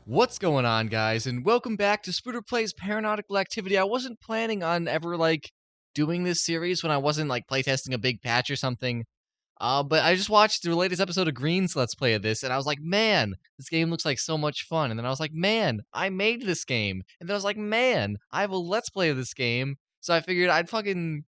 What's going on, guys, and welcome back to Spooder Plays Paranautical Activity. I wasn't planning on ever, doing this series when I wasn't, playtesting a big patch or something. But I just watched the latest episode of Green's Let's Play of this, and I was like, man, this game looks like so much fun. And then I was like, man, I made this game. And then I was like, man, I have a Let's Play of this game. So I figured I'd fucking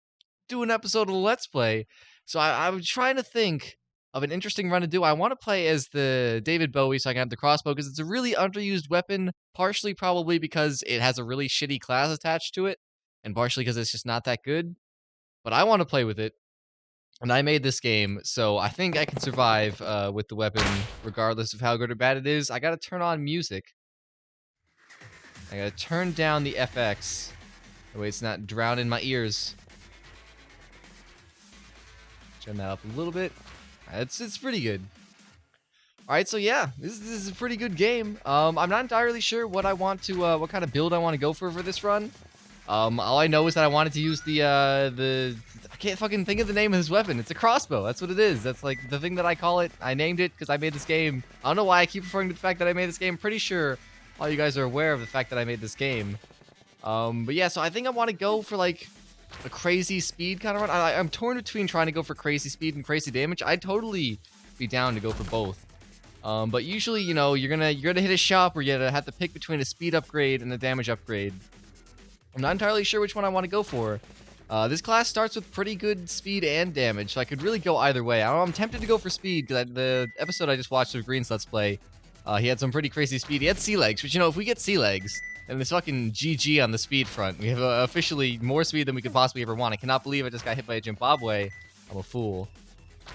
do an episode of the Let's Play. So I was trying to think of an interesting run to do. I want to play as the David Bowie so I can have the crossbow because it's a really underused weapon, partially probably because it has a really shitty class attached to it, and partially because it's just not that good. But I want to play with it, and I made this game, so I think I can survive with the weapon regardless of how good or bad it is. I gotta turn on music. I gotta turn down the FX. That way it's not drowning my ears. Turn that up a little bit. It's pretty good. All right, so yeah, this is a pretty good game. I'm not entirely sure what I want to, what kind of build I want to go for this run. All I know is that I wanted to use I can't fucking think of the name of this weapon. It's a crossbow. That's what it is. That's like the thing that I call it. I named it because I made this game. I don't know why I keep referring to the fact that I made this game. Pretty sure all you guys are aware of the fact that I made this game. But yeah, so I think I want to go for like a crazy speed kind of run. I'm torn between trying to go for crazy speed and crazy damage. I'd totally be down to go for both. But usually, you know, you're gonna hit a shop where you're gonna have to pick between a speed upgrade and a damage upgrade. I'm not entirely sure which one I want to go for. This class starts with pretty good speed and damage, so I could really go either way. I'm tempted to go for speed because the episode I just watched of Green's Let's Play, he had some pretty crazy speed. He had sea legs, which, you know, if we get sea legs, then it's fucking GG on the speed front. We have officially more speed than we could possibly ever want. I cannot believe I just got hit by a Zimbabwe. I'm a fool.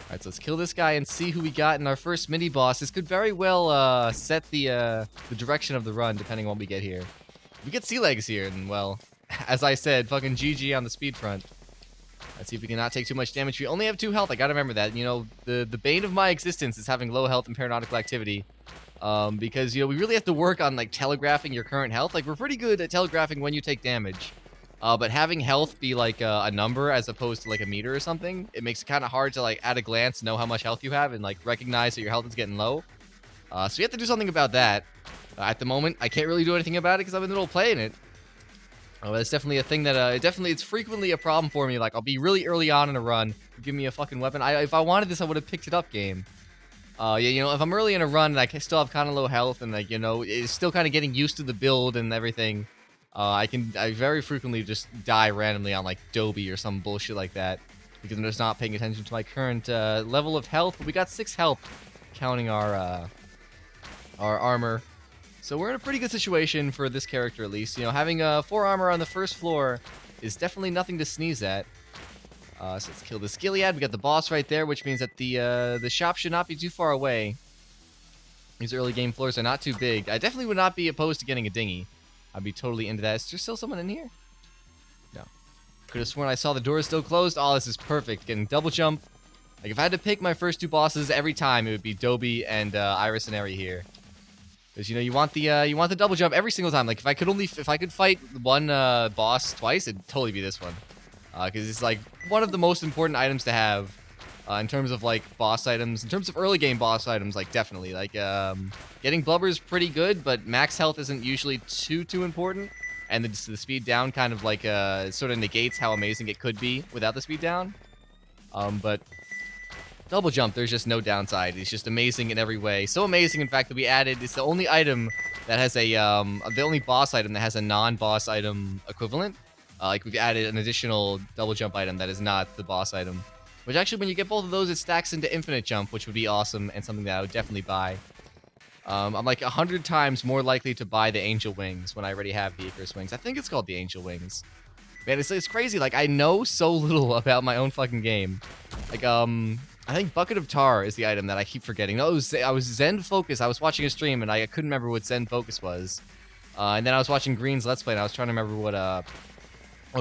Alright, so let's kill this guy and see who we got in our first mini-boss. This could very well set the direction of the run, depending on what we get here. If we get sea legs here, then, well, as I said, fucking GG on the speed front. Let's see if we can not take too much damage. We only have 2 health. I gotta remember that. You know, the bane of my existence is having low health in Paranautical Activity. Because, you know, we really have to work on, like, telegraphing your current health. Like, we're pretty good at telegraphing when you take damage. But having health be, like, a number as opposed to, like, a meter or something, it makes it kind of hard to, like, at a glance know how much health you have and, like, recognize that your health is getting low. So we have to do something about that. At the moment, I can't really do anything about it because I'm in the middle of playing it. That's definitely a thing that, it's frequently a problem for me. Like, I'll be really early on in a run, give me a fucking weapon. If I wanted this, I would have picked it up game. Yeah, you know, if I'm early in a run and I still have kind of low health and, like, you know, it's still kind of getting used to the build and everything, I very frequently just die randomly on, like, Dobie or some bullshit like that because I'm just not paying attention to my current level of health. But we got 6 health, counting our armor. So we're in a pretty good situation for this character, at least. You know, having 4 armor on the first floor is definitely nothing to sneeze at. So let's kill this Gilead. We got the boss right there, which means that the shop should not be too far away. These early game floors are not too big. I definitely would not be opposed to getting a dinghy. I'd be totally into that. Is there still someone in here? No. Could have sworn I saw the doors still closed. Oh, this is perfect. Getting double jump. Like, if I had to pick my first 2 bosses every time, it would be Dobie and Iris and Eri here. Because, you know, you want the double jump every single time. Like, if I could fight one boss twice, it'd totally be this one. Because it's, like, one of the most important items to have in terms of, like, boss items. In terms of early game boss items, like, definitely. Like, getting blubber is pretty good, but max health isn't usually too important. And the speed down kind of, like, sort of negates how amazing it could be without the speed down. But double jump, there's just no downside. It's just amazing in every way. So amazing, in fact, that we added, it's the only item that has a, the only boss item that has a non-boss item equivalent. Like, we've added an additional double jump item that is not the boss item. Which actually, when you get both of those, it stacks into infinite jump, which would be awesome and something that I would definitely buy. I'm like 100 times more likely to buy the Angel Wings when I already have the Icarus Wings. I think it's called the Angel Wings. Man, it's crazy. Like, I know so little about my own fucking game. Like, I think Bucket of Tar is the item that I keep forgetting. No, I was Zen Focus. I was watching a stream, and I couldn't remember what Zen Focus was. And then I was watching Green's Let's Play, and I was trying to remember what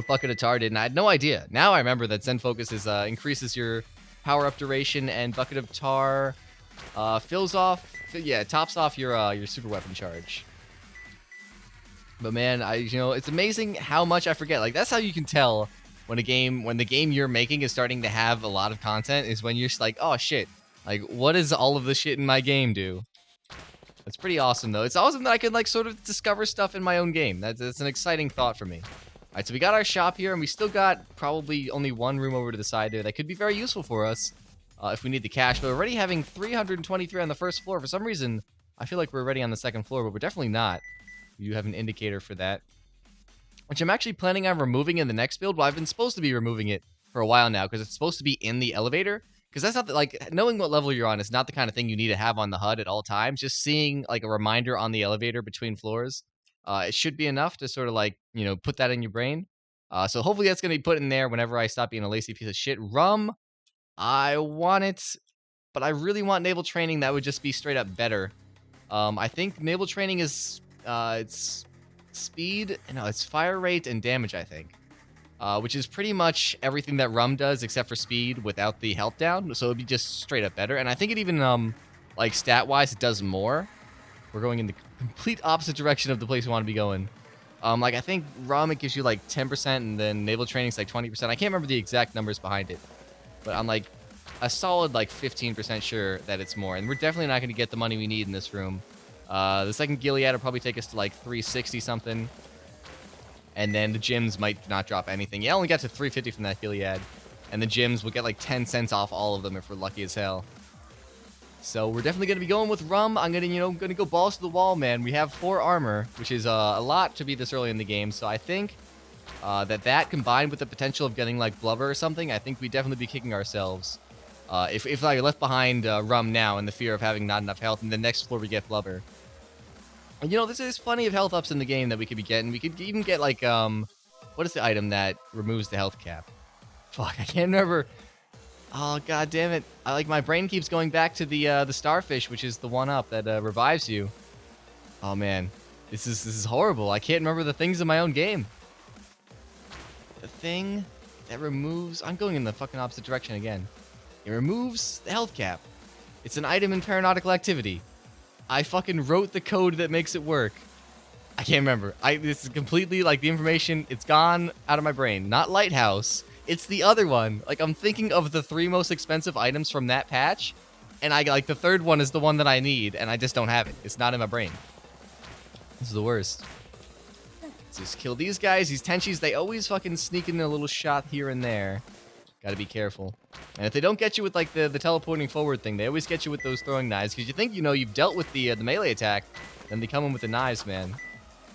Bucket of Tar did, and I had no idea. Now I remember that Zen Focus is increases your power-up duration, and Bucket of Tar tops off your super weapon charge. But man, you know, it's amazing how much I forget. Like, that's how you can tell when the game you're making is starting to have a lot of content, is when you're just like, oh shit, like, what does all of the shit in my game do? That's pretty awesome, though. It's awesome that I can, like, sort of discover stuff in my own game. That's an exciting thought for me. All right, so we got our shop here, and we still got probably only one room over to the side there that could be very useful for us if we need the cash. But already having 323 on the first floor, for some reason, I feel like we're already on the second floor, but we're definitely not. We do have an indicator for that, which I'm actually planning on removing in the next build. Well, I've been supposed to be removing it for a while now because it's supposed to be in the elevator. Because that's not, like, knowing what level you're on is not the kind of thing you need to have on the HUD at all times. Just seeing, like, a reminder on the elevator between floors, it should be enough to sort of, like, you know, put that in your brain. So hopefully that's going to be put in there whenever I stop being a lazy piece of shit. Rum, I want it, but I really want naval training. That would just be straight up better. I think naval training is, it's speed, no, it's fire rate and damage, I think. Which is pretty much everything that Rum does except for speed without the health down. So it'd be just straight up better. And I think it even, like, stat-wise, it does more. We're going in the complete opposite direction of the place we want to be going. Like, I think Rum, it gives you, like, 10%, and then naval training's, like, 20%. I can't remember the exact numbers behind it. But I'm, like, a solid, like, 15% sure that it's more. And we're definitely not going to get the money we need in this room. The second Gilead will probably take us to, like, 360-something. And then the gyms might not drop anything. Yeah, I only got to 350 from that Gilead. And the gyms will get, like, 10 cents off all of them if we're lucky as hell. So we're definitely going to be going with Rum. I'm going to, you know, go balls to the wall, man. We have 4 armor, which is a lot to be this early in the game. So I think that combined with the potential of getting, like, blubber or something, I think we'd definitely be kicking ourselves. If I left behind Rum now in the fear of having not enough health, and the next floor we get blubber. And, you know, there's plenty of health ups in the game that we could be getting. We could even get, like, what is the item that removes the health cap? Fuck, I can't remember. Oh, god damn it. My brain keeps going back to the starfish, which is the one-up that revives you. Oh, man. This is horrible. I can't remember the things in my own game. The thing that removes... I'm going in the fucking opposite direction again. It removes the health cap. It's an item in Paranautical Activity. I fucking wrote the code that makes it work. I can't remember. This is completely, like, the information, it's gone out of my brain. Not Lighthouse. It's the other one. Like, I'm thinking of the 3 most expensive items from that patch, and like, the third one is the one that I need, and I just don't have it. It's not in my brain. This is the worst. Let's just kill these guys. These Tenchis, they always fucking sneak in a little shot here and there. Gotta be careful. And if they don't get you with, like, the teleporting forward thing, they always get you with those throwing knives, because you think, you know, you've dealt with the melee attack, then they come in with the knives, man.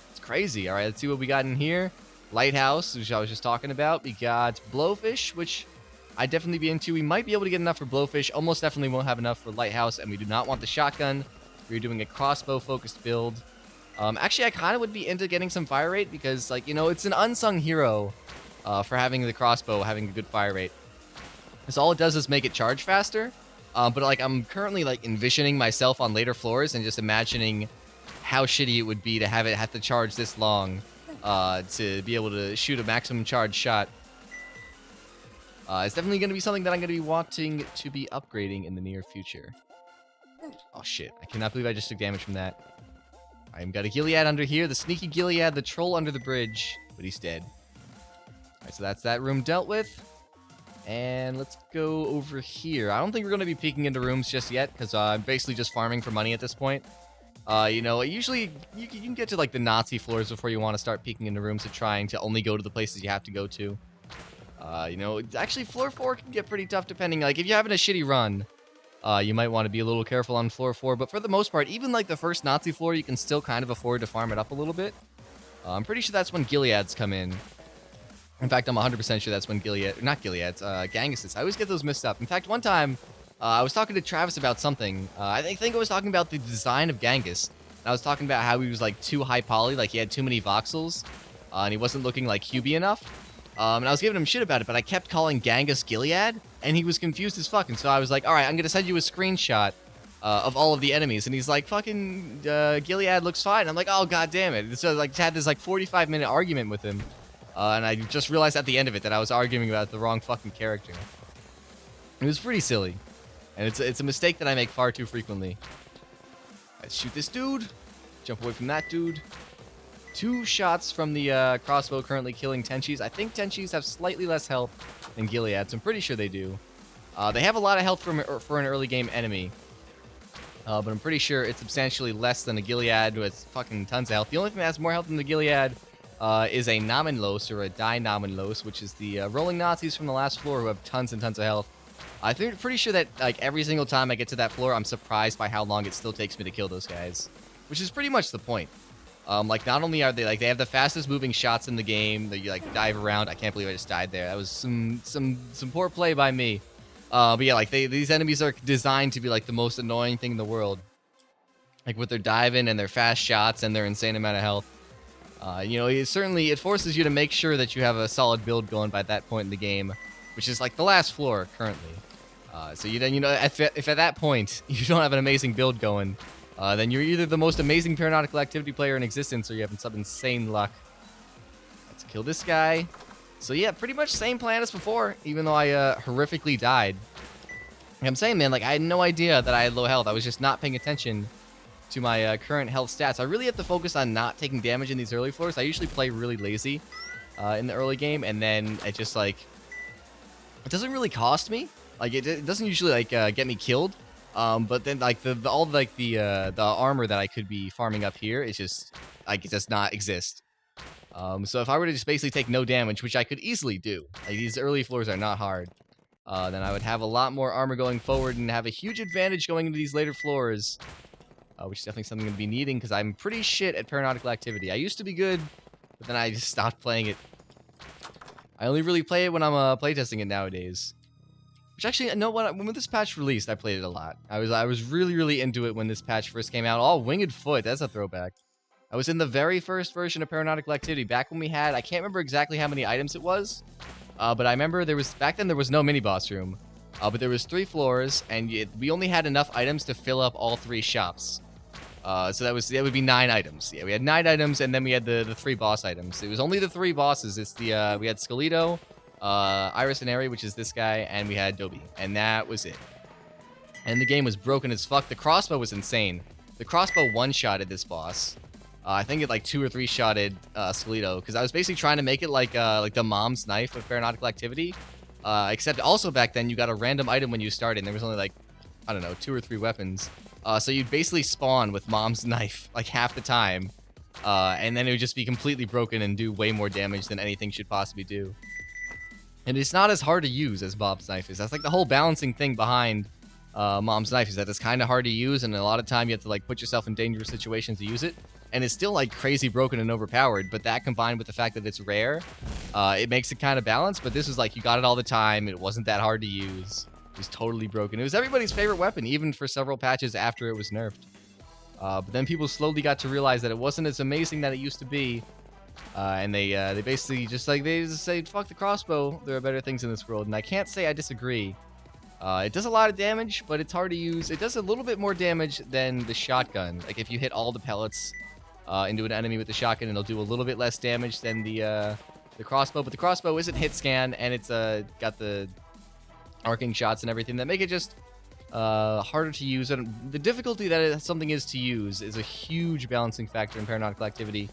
It's crazy. All right, let's see what we got in here. Lighthouse, which I was just talking about. We got Blowfish, which I'd definitely be into. We might be able to get enough for Blowfish. Almost definitely won't have enough for Lighthouse, and we do not want the shotgun. We're doing a crossbow-focused build. Actually, I kind of would be into getting some fire rate because, like, you know, it's an unsung hero for having the crossbow, having a good fire rate. Because all it does is make it charge faster. But, like, I'm currently, like, envisioning myself on later floors and just imagining how shitty it would be to have it have to charge this long. To be able to shoot a maximum charge shot. It's definitely going to be something that I'm going to be wanting to be upgrading in the near future. Oh shit, I cannot believe I just took damage from that. I've got a Gilead under here, the sneaky Gilead, the troll under the bridge, but he's dead. Alright, so that's that room dealt with. And let's go over here. I don't think we're going to be peeking into rooms just yet, because I'm basically just farming for money at this point. You know, usually you can get to, like, the Nazi floors before you want to start peeking into rooms and trying to only go to the places you have to go to. You know, actually, floor 4 can get pretty tough depending. Like, if you're having a shitty run, you might want to be a little careful on floor 4. But for the most part, even, like, the first Nazi floor, you can still kind of afford to farm it up a little bit. I'm pretty sure that's when Gileads come in. In fact, I'm 100% sure that's when not Gileads, Ganguses. I always get those mixed up. In fact, one time... I was talking to Travis about something. I think I was talking about the design of Genghis. I was talking about how he was, like, too high poly, like he had too many voxels, and he wasn't looking, like, cubey enough. And I was giving him shit about it, but I kept calling Genghis Gilead, and he was confused as fuck. And so I was like, alright, I'm gonna send you a screenshot of all of the enemies. And he's like, fucking Gilead looks fine. I'm like, oh, god damn it. So, like, had this, like, 45-minute argument with him. And I just realized at the end of it that I was arguing about the wrong fucking character. It was pretty silly. And it's a mistake that I make far too frequently. Let's shoot this dude. Jump away from that dude. 2 shots from the crossbow currently killing Tenchis. I think Tenchis have slightly less health than Gileads. I'm pretty sure they do. They have a lot of health for an early game enemy. But I'm pretty sure it's substantially less than a Gilead with fucking tons of health. The only thing that has more health than the Gilead is a Namenlos, or a Die Namenlos, which is the rolling Nazis from the last floor who have tons and tons of health. I think pretty sure that like every single time I get to that floor, I'm surprised by how long it still takes me to kill those guys, which is pretty much the point. Like not only are they like they have the fastest moving shots in the game, that you like dive around. I can't believe I just died there. That was some poor play by me. But yeah, like these enemies are designed to be like the most annoying thing in the world. Like with their diving and their fast shots and their insane amount of health. You know, it forces you to make sure that you have a solid build going by that point in the game, which is like the last floor currently. So if at that point you don't have an amazing build going, then you're either the most amazing Paranautical Activity player in existence, or you're having some insane luck. Let's kill this guy. So yeah, pretty much same plan as before, even though I horrifically died. Like I'm saying, man, like I had no idea that I had low health. I was just not paying attention to my current health stats. I really have to focus on not taking damage in these early floors. I usually play really lazy in the early game, and then it just like it doesn't really cost me. Like it doesn't usually like get me killed. But then like the armor that I could be farming up here is just like it does not exist. So if I were to just basically take no damage, which I could easily do, like these early floors are not hard, then I would have a lot more armor going forward and have a huge advantage going into these later floors, which is definitely something I'm going to be needing because I'm pretty shit at Paranautical Activity. I used to be good, but then I just stopped playing it. I only really play it when I'm playtesting it nowadays. Which actually, you know what? When this patch released, I played it a lot. I was really into it when this patch first came out. Oh, Winged Foot, that's a throwback. I was in the very first version of Paranautical Activity, back when we had, I can't remember exactly how many items it was, but I remember back then there was no mini-boss room, but there was 3 floors, and we only had enough items to fill up all 3 shops. So that would be 9 items. Yeah, we had 9 items, and then we had the 3 boss items. It was only the 3 bosses. It's we had Skelito, Iris and Airy, which is this guy, and we had Dobby, and that was it. And the game was broken as fuck. The crossbow was insane. The crossbow one-shotted this boss. I think it like 2 or 3-shotted Skelito, because I was basically trying to make it like the mom's knife of Paranautical Activity. Except also back then you got a random item when you started, and there was only like, I don't know, 2 or 3 weapons. So you'd basically spawn with mom's knife like half the time, and then it would just be completely broken and do way more damage than anything should possibly do. And it's not as hard to use as Bob's knife is. That's like the whole balancing thing behind mom's knife, is that it's kind of hard to use, and a lot of time you have to like put yourself in dangerous situations to use it. And it's still like crazy broken and overpowered, but that combined with the fact that it's rare, it makes it kind of balanced. But this was like you got it all the time. It wasn't that hard to use. It was totally broken. It was everybody's favorite weapon, even for several patches after it was nerfed. But then people slowly got to realize that it wasn't as amazing that it used to be. And they basically just say, fuck the crossbow. There are better things in this world. And I can't say I disagree. It does a lot of damage, but it's hard to use. It does a little bit more damage than the shotgun. Like if you hit all the pellets into an enemy with the shotgun, it'll do a little bit less damage than the crossbow. But the crossbow isn't hit scan, and it's got the arcing shots and everything that make it just harder to use. And the difficulty that something is to use is a huge balancing factor in Paranautical Activity.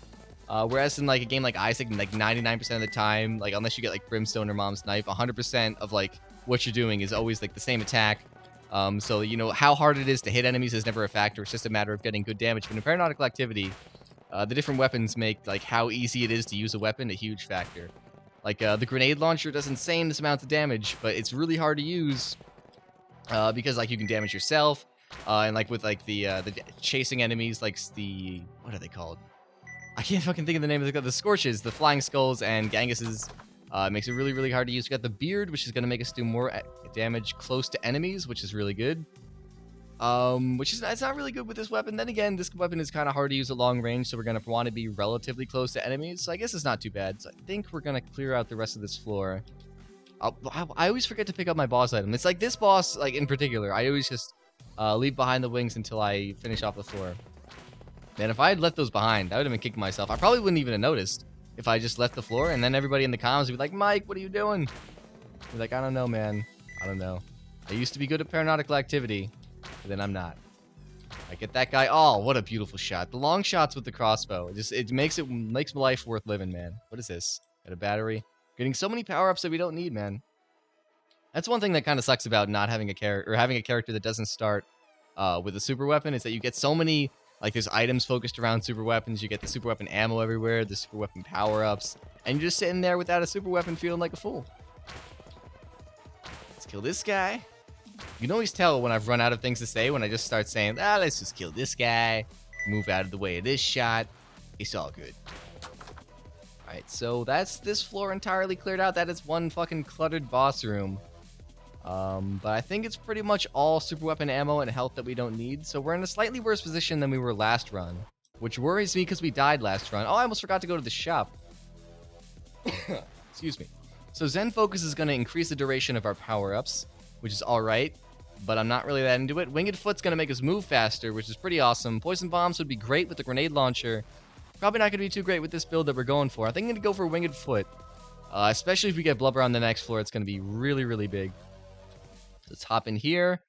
Whereas in like a game like Isaac, like 99% of the time, like unless you get like Brimstone or Mom's Knife, 100% of like what you're doing is always like the same attack. So you know how hard it is to hit enemies is never a factor. It's just a matter of getting good damage. But in Paranautical Activity, the different weapons make like how easy it is to use a weapon a huge factor. Like the grenade launcher does insane amounts of damage, but it's really hard to use because like you can damage yourself, and like with like the chasing enemies, like what are they called? I can't fucking think of the name of the Scorches, the Flying Skulls, and Gangus's. Makes it really hard to use. We got the Beard, which is going to make us do more damage close to enemies, which is really good. It's not really good with this weapon. Then again, this weapon is kind of hard to use at long range, so we're going to want to be relatively close to enemies. So I guess it's not too bad. So I think we're going to clear out the rest of this floor. I always forget to pick up my boss item. It's like this boss, like in particular, I always just leave behind the wings until I finish off the floor. Man, if I had left those behind, I would have been kicking myself. I probably wouldn't even have noticed if I just left the floor, and then everybody in the comments would be like, Mike, what are you doing? Be like, I don't know, man. I don't know. I used to be good at Paranautical Activity, but then I'm not. I get that guy. Oh, what a beautiful shot. The long shots with the crossbow. It makes life worth living, man. What is this? Got a battery. Getting so many power-ups that we don't need, man. That's one thing that kind of sucks about not having a character, or having a character that doesn't start with the super weapon is that you get so many, like, there's items focused around super weapons. You get the super weapon ammo everywhere, the super weapon power-ups, and you're just sitting there without a super weapon feeling like a fool. Let's kill this guy. You can always tell when I've run out of things to say when I just start saying, let's just kill this guy, move out of the way of this shot. It's all good. Alright, so that's this floor entirely cleared out. That is one fucking cluttered boss room. But I think it's pretty much all super weapon ammo and health that we don't need. So we're in a slightly worse position than we were last run, which worries me because we died last run. Oh, I almost forgot to go to the shop. Excuse me. So Zen Focus is going to increase the duration of our power-ups, which is alright, but I'm not really that into it. Winged Foot's going to make us move faster, which is pretty awesome. Poison Bombs would be great with the grenade launcher. Probably not going to be too great with this build that we're going for. I think I'm going to go for Winged Foot. Especially if we get Blubber on the next floor, it's going to be really, really big. Let's hop in here.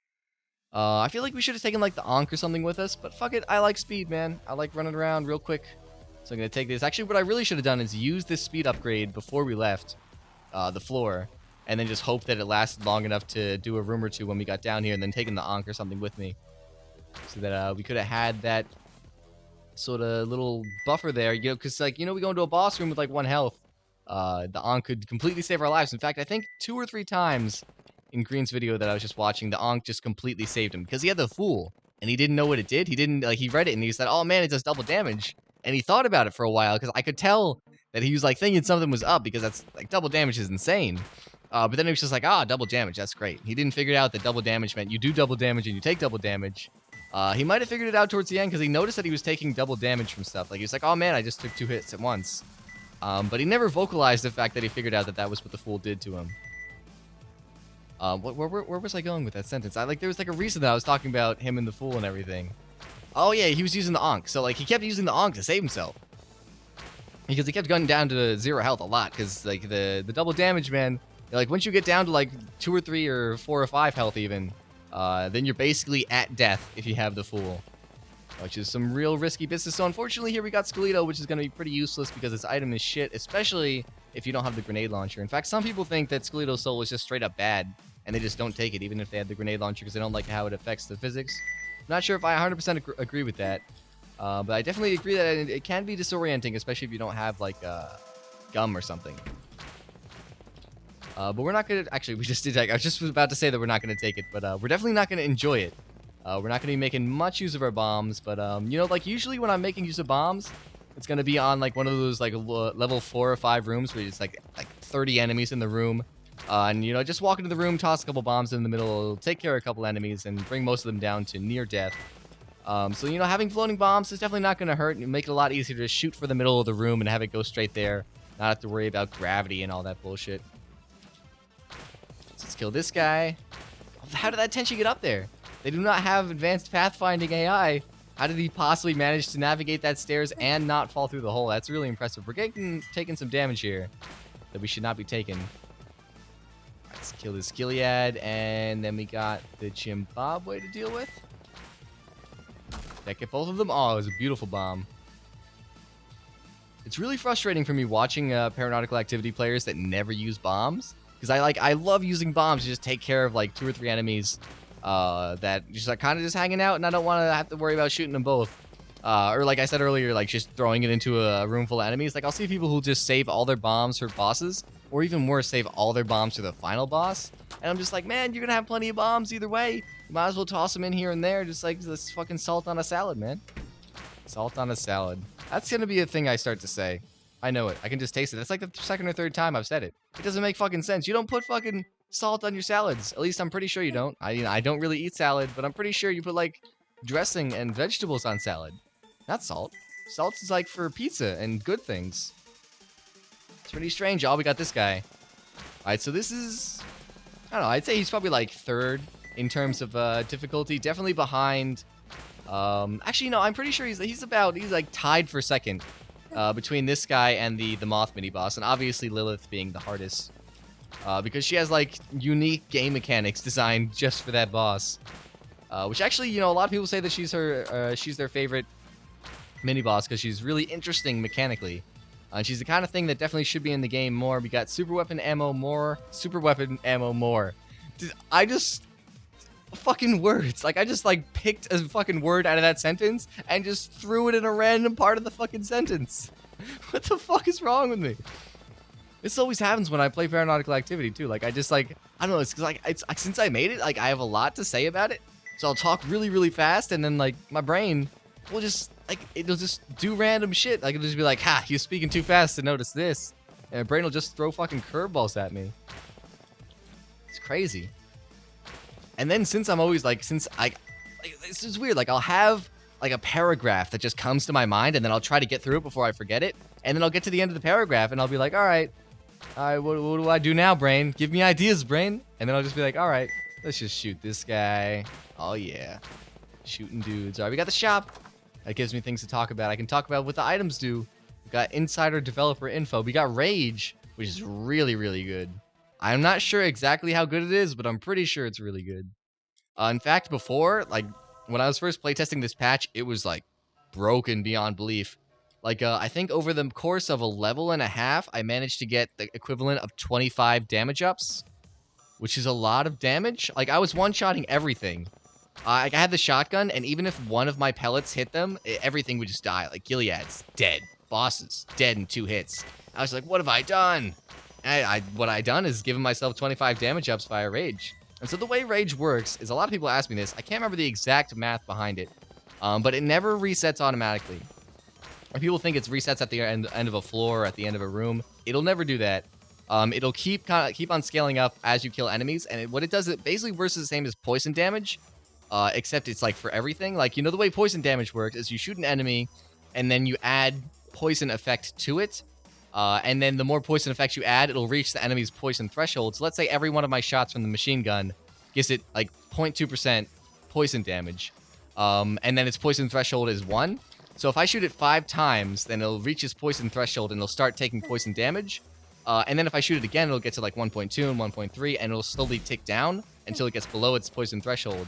I feel like we should have taken, like, the Ankh or something with us, but fuck it. I like speed, man. I like running around real quick. So I'm going to take this. Actually, what I really should have done is use this speed upgrade before we left the floor, and then just hope that it lasted long enough to do a room or two when we got down here, and then taking the Ankh or something with me. So that we could have had that sort of little buffer there, you know, because, like, you know, we go into a boss room with, like, 1 health. The Ankh could completely save our lives. In fact, I think 2 or 3 times in Green's video that I was just watching, the Ankh just completely saved him, because he had the Fool, and he didn't know what it did. He didn't, like, he read it, and he said, oh, man, it does double damage. And he thought about it for a while, because I could tell that he was, like, thinking something was up, because that's, like, double damage is insane. But then he was just like, double damage, that's great. He didn't figure out that double damage meant you do double damage and you take double damage. He might have figured it out towards the end because he noticed that he was taking double damage from stuff. Like, he was like, oh man, I just took 2 hits at once. But he never vocalized the fact that he figured out that that was what the Fool did to him. Where was I going with that sentence? There was, like, a reason that I was talking about him and the Fool and everything. Oh yeah, he was using the Ankh. So, like, he kept using the Ankh to save himself. Because he kept gunning down to 0 health a lot. Because, like, the double damage, man, like, once you get down to, like, 2 or 3 or 4 or 5 health even, then you're basically at death if you have the Fool, which is some real risky business. So unfortunately here we got Skelito, which is going to be pretty useless because its item is shit, especially if you don't have the grenade launcher. In fact, some people think that Skelito's soul is just straight up bad, and they just don't take it even if they have the grenade launcher because they don't like how it affects the physics. I'm not sure if I 100% agree with that, but I definitely agree that it can be disorienting, especially if you don't have, like, gum or something. But we're not going to... Actually, we just did... I was just about to say that we're not going to take it, but we're definitely not going to enjoy it. We're not going to be making much use of our bombs, but, you know, like, usually when I'm making use of bombs, it's going to be on, like, one of those, like, level 4 or 5 rooms where it's, like 30 enemies in the room. And, you know, just walk into the room, toss a couple bombs in the middle, take care of a couple enemies, and bring most of them down to near death. So, you know, having floating bombs is definitely not going to hurt, and make it a lot easier to shoot for the middle of the room and have it go straight there. Not have to worry about gravity and all that bullshit. Let's kill this guy. How did that Tenchi get up there? They do not have advanced pathfinding AI. How did he possibly manage to navigate that stairs and not fall through the hole? That's really impressive. We're taking some damage here that we should not be taking. Let's kill this Gilead, and then we got the Zimbabwe to deal with. Did that get both of them? Oh, it was a beautiful bomb. It's really frustrating for me watching Paranautical Activity players that never use bombs. Because I love using bombs to just take care of, like, 2 or 3 enemies that just, like, kind of just hanging out, and I don't want to have to worry about shooting them both. Or, like I said earlier, like, just throwing it into a room full of enemies. Like, I'll see people who just save all their bombs for bosses, or even worse, save all their bombs for the final boss. And I'm just like, man, you're going to have plenty of bombs either way. You might as well toss them in here and there, just like this fucking salt on a salad, man. Salt on a salad. That's going to be a thing I start to say. I know it. I can just taste it. That's like the 2nd or 3rd time I've said it. It doesn't make fucking sense. You don't put fucking salt on your salads. At least I'm pretty sure you don't. I don't really eat salad, but I'm pretty sure you put, like, dressing and vegetables on salad. Not salt. Salt is, like, for pizza and good things. It's pretty strange. Oh, we got this guy. Alright, so this is... I don't know. I'd say he's probably, like, 3rd in terms of difficulty. Definitely behind... actually, no, I'm pretty sure he's like, tied for 2nd. Between this guy and the Moth mini-boss, and obviously Lilith being the hardest. Because she has, like, unique game mechanics designed just for that boss. Which actually, you know, a lot of people say that she's their favorite mini-boss because she's really interesting mechanically. And she's the kind of thing that definitely should be in the game more. We got super weapon ammo more, super weapon ammo more. fucking words. Like, I just, like, picked a fucking word out of that sentence and just threw it in a random part of the fucking sentence. What the fuck is wrong with me? This always happens when I play Paranautical Activity, too. Like, I just, like, I don't know, it's because, like, since I made it, like, I have a lot to say about it. So I'll talk really, really fast, and then, like, my brain will just, like, it'll just do random shit. Like, it'll just be like, ha, you're speaking too fast to notice this. And my brain will just throw fucking curveballs at me. It's crazy. And then since I'm always, like, this is weird. Like, I'll have, like, a paragraph that just comes to my mind, and then I'll try to get through it before I forget it. And then I'll get to the end of the paragraph, and I'll be like, all right, what do I do now, brain? Give me ideas, brain. And then I'll just be like, all right, let's just shoot this guy. Oh, yeah. Shooting dudes. All right, we got the shop. That gives me things to talk about. I can talk about what the items do. We got insider developer info. We got rage, which is really, really good. I'm not sure exactly how good it is, but I'm pretty sure it's really good. In fact, before, like, when I was first playtesting this patch, it was, like, broken beyond belief. Like, I think over the course of a level and a half, I managed to get the equivalent of 25 damage ups, which is a lot of damage. Like, I was one-shotting everything. I had the shotgun, and even if one of my pellets hit them, everything would just die. Like, Gilead's dead. Bosses dead in 2 hits. I was like, what have I done? And what I done is given myself 25 damage ups via rage. And so the way rage works is, a lot of people ask me this. I can't remember the exact math behind it, but it never resets automatically. Or people think it's resets at the end of a floor or at the end of a room. It'll never do that. It'll keep on scaling up as you kill enemies, and what it does, it basically works the same as poison damage, except it's like for everything. Like, you know, the way poison damage works is you shoot an enemy, and then you add poison effect to it, and then the more poison effects you add, it'll reach the enemy's poison threshold. So let's say every one of my shots from the machine gun gives it like 0.2% poison damage, and then its poison threshold is 1. So if I shoot it 5 times, then it'll reach its poison threshold and it'll start taking poison damage. And then if I shoot it again, it'll get to like 1.2 and 1.3, and it'll slowly tick down until it gets below its poison threshold.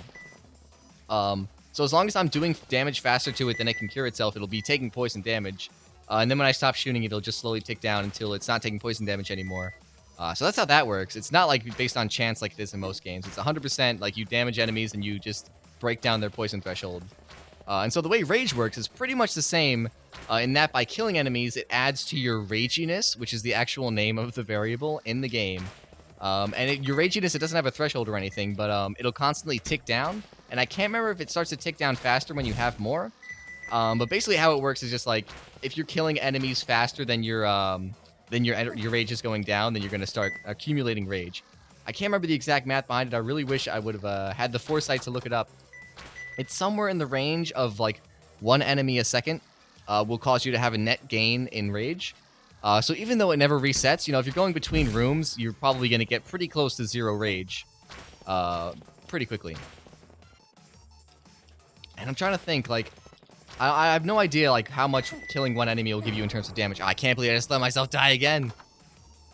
So as long as I'm doing damage faster to it than it can cure itself, it'll be taking poison damage. And then when I stop shooting, it'll just slowly tick down until it's not taking poison damage anymore. So that's how that works. It's not like based on chance like it is in most games. It's 100% like you damage enemies and you just break down their poison threshold. And so the way rage works is pretty much the same, in that by killing enemies, it adds to your raginess, which is the actual name of the variable in the game. Your raginess, it doesn't have a threshold or anything, but it'll constantly tick down. And I can't remember if it starts to tick down faster when you have more. But basically how it works is just like, if you're killing enemies faster than your rage is going down, then you're going to start accumulating rage. I can't remember the exact math behind it. I really wish I would have had the foresight to look it up. It's somewhere in the range of like 1 enemy a second will cause you to have a net gain in rage. So even though it never resets, you know, if you're going between rooms, you're probably going to get pretty close to 0 rage pretty quickly. And I'm trying to think, like, I have no idea, like, how much killing 1 enemy will give you in terms of damage. Oh, I can't believe I just let myself die again.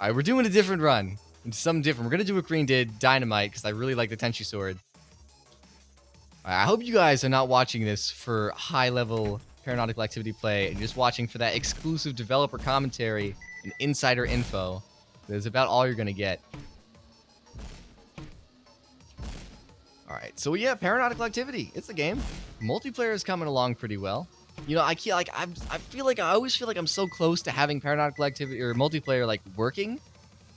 All right, we're doing a different run. It's something different. We're going to do what Green did, Dynamite, because I really like the Tenchi Sword. I hope you guys are not watching this for high-level Paranautical Activity play, and you're just watching for that exclusive developer commentary and insider info. That's about all you're going to get. Alright, so yeah, Paranautical Activity. It's a game. Multiplayer is coming along pretty well. You know, I always feel like I'm so close to having Paranautical Activity or multiplayer, like, working,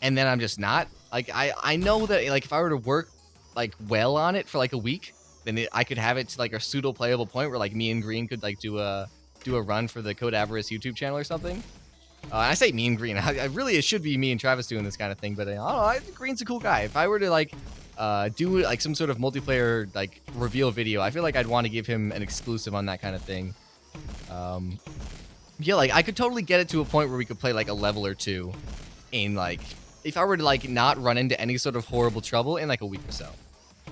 and then I'm just not. Like, I know that, like, if I were to work, like, well on it for, like, a week, then I could have it to like a pseudo-playable point where like me and Green could like do a run for the Code Avarice YouTube channel or something. I say me and Green. It should be me and Travis doing this kind of thing, but I don't know. I think Green's a cool guy. If I were to like do like some sort of multiplayer like reveal video, I feel like I'd want to give him an exclusive on that kind of thing. Yeah, like I could totally get it to a point where we could play like a level or 2 in like, if I were to like not run into any sort of horrible trouble in like a week or so.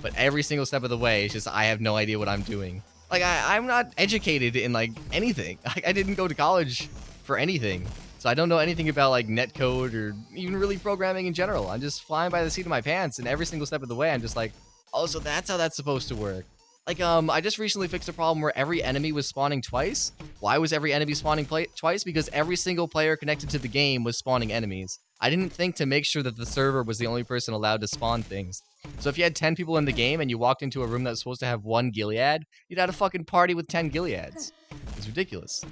But every single step of the way, it's just I have no idea what I'm doing. Like, I'm not educated in, like, anything. I didn't go to college for anything. So I don't know anything about, like, netcode or even really programming in general. I'm just flying by the seat of my pants, and every single step of the way, I'm just like, oh, so that's how that's supposed to work. Like, I just recently fixed a problem where every enemy was spawning twice. Why was every enemy spawning twice? Because every single player connected to the game was spawning enemies. I didn't think to make sure that the server was the only person allowed to spawn things. So if you had 10 people in the game and you walked into a room that was supposed to have 1 Gilead, you'd have a fucking party with 10 Gileads. It's ridiculous.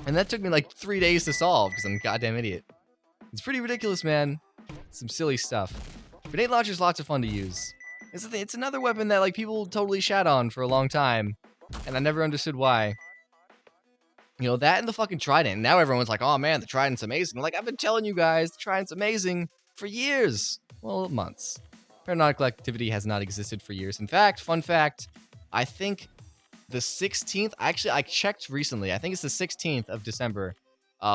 And that took me like 3 days to solve because I'm a goddamn idiot. It's pretty ridiculous, man. Some silly stuff. Grenade launcher's lots of fun to use. It's another weapon that like people totally shat on for a long time, and I never understood why. You know, that and the fucking trident. And now everyone's like, oh man, the trident's amazing. Like, I've been telling you guys, the trident's amazing for years. Well, months. Paranautical Activity has not existed for years. In fact, fun fact, I think the 16th, actually, I checked recently. I think it's the 16th of December.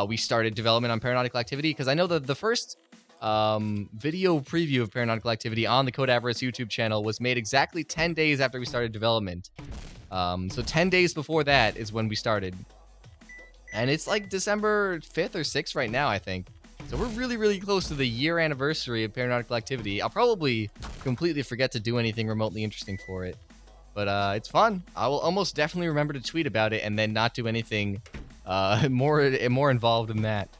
We started development on Paranautical Activity, because I know that the first video preview of Paranautical Activity on the Code Avarice YouTube channel was made exactly 10 days after we started development. So 10 days before that is when we started. And it's like December 5th or 6th right now, I think. So we're really, really close to the year anniversary of Paranautical Activity. I'll probably completely forget to do anything remotely interesting for it. But it's fun. I will almost definitely remember to tweet about it and then not do anything more involved than that.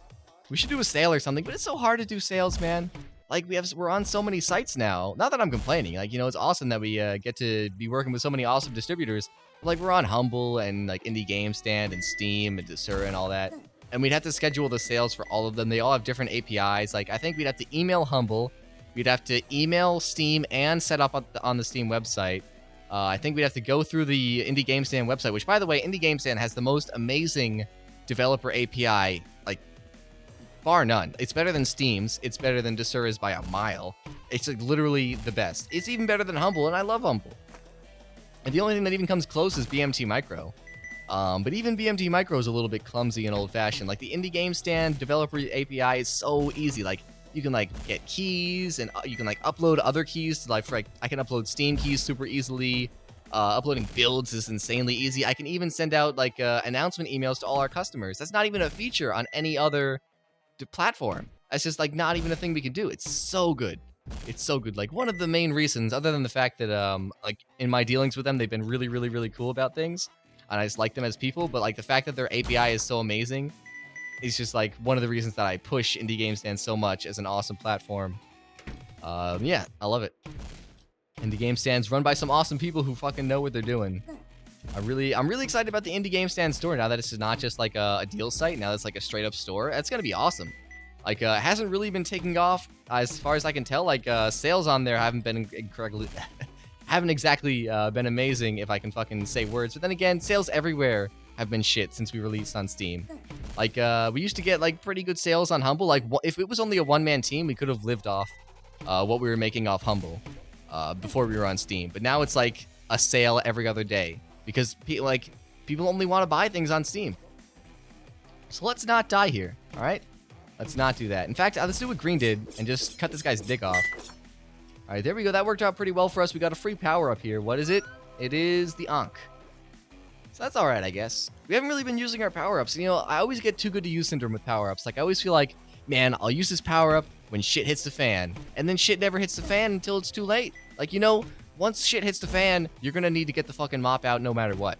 We should do a sale or something, but it's so hard to do sales, man. Like, we're on so many sites now. Not that I'm complaining. Like, you know, it's awesome that we get to be working with so many awesome distributors. Like, we're on Humble and like Indie Game Stand and Steam and Desura and all that. And we'd have to schedule the sales for all of them. They all have different APIs. Like, I think we'd have to email Humble. We'd have to email Steam and set up on the Steam website. I think we'd have to go through the Indie Game Stand website, which, by the way, Indie Game Stand has the most amazing developer API, like, bar none. It's better than Steam's. It's better than Desura's by a mile. It's like literally the best. It's even better than Humble, and I love Humble. And the only thing that even comes close is BMT Micro. But even BMT Micro is a little bit clumsy and old-fashioned. Like, the Indie Game Stand developer API is so easy. Like, you can, like, get keys, and you can, like, upload other keys. Like, I can upload Steam keys super easily. Uploading builds is insanely easy. I can even send out, like, announcement emails to all our customers. That's not even a feature on any other platform. That's just, like, not even a thing we can do. It's so good. It's so good. Like, one of the main reasons, other than the fact that, like, in my dealings with them, they've been really, really, really cool about things, and I just like them as people, but, like, the fact that their API is so amazing is just, like, one of the reasons that I push Indie Game Stand so much as an awesome platform. Yeah, I love it. Indie Game Stand's run by some awesome people who fucking know what they're doing. I'm really excited about the Indie Game Stand store now that it's not just, like, a deal site. Now it's, like, a straight-up store. That's gonna be awesome. Like, it hasn't really been taking off as far as I can tell. Like, sales on there haven't been haven't exactly been amazing, if I can fucking say words. But then again, sales everywhere have been shit since we released on Steam. Like, we used to get, like, pretty good sales on Humble. Like, if it was only a one-man team, we could have lived off what we were making off Humble before we were on Steam. But now it's, like, a sale every other day because, people only want to buy things on Steam. So let's not die here, all right? Let's not do that. In fact, let's do what Green did and just cut this guy's dick off. All right, there we go. That worked out pretty well for us. We got a free power up here. What is it? It is the Ankh. So that's all right, I guess. We haven't really been using our power-ups. You know, I always get too good to use syndrome with power-ups. Like, I always feel like, man, I'll use this power-up when shit hits the fan. And then shit never hits the fan until it's too late. Like, you know, once shit hits the fan, you're going to need to get the fucking mop out no matter what.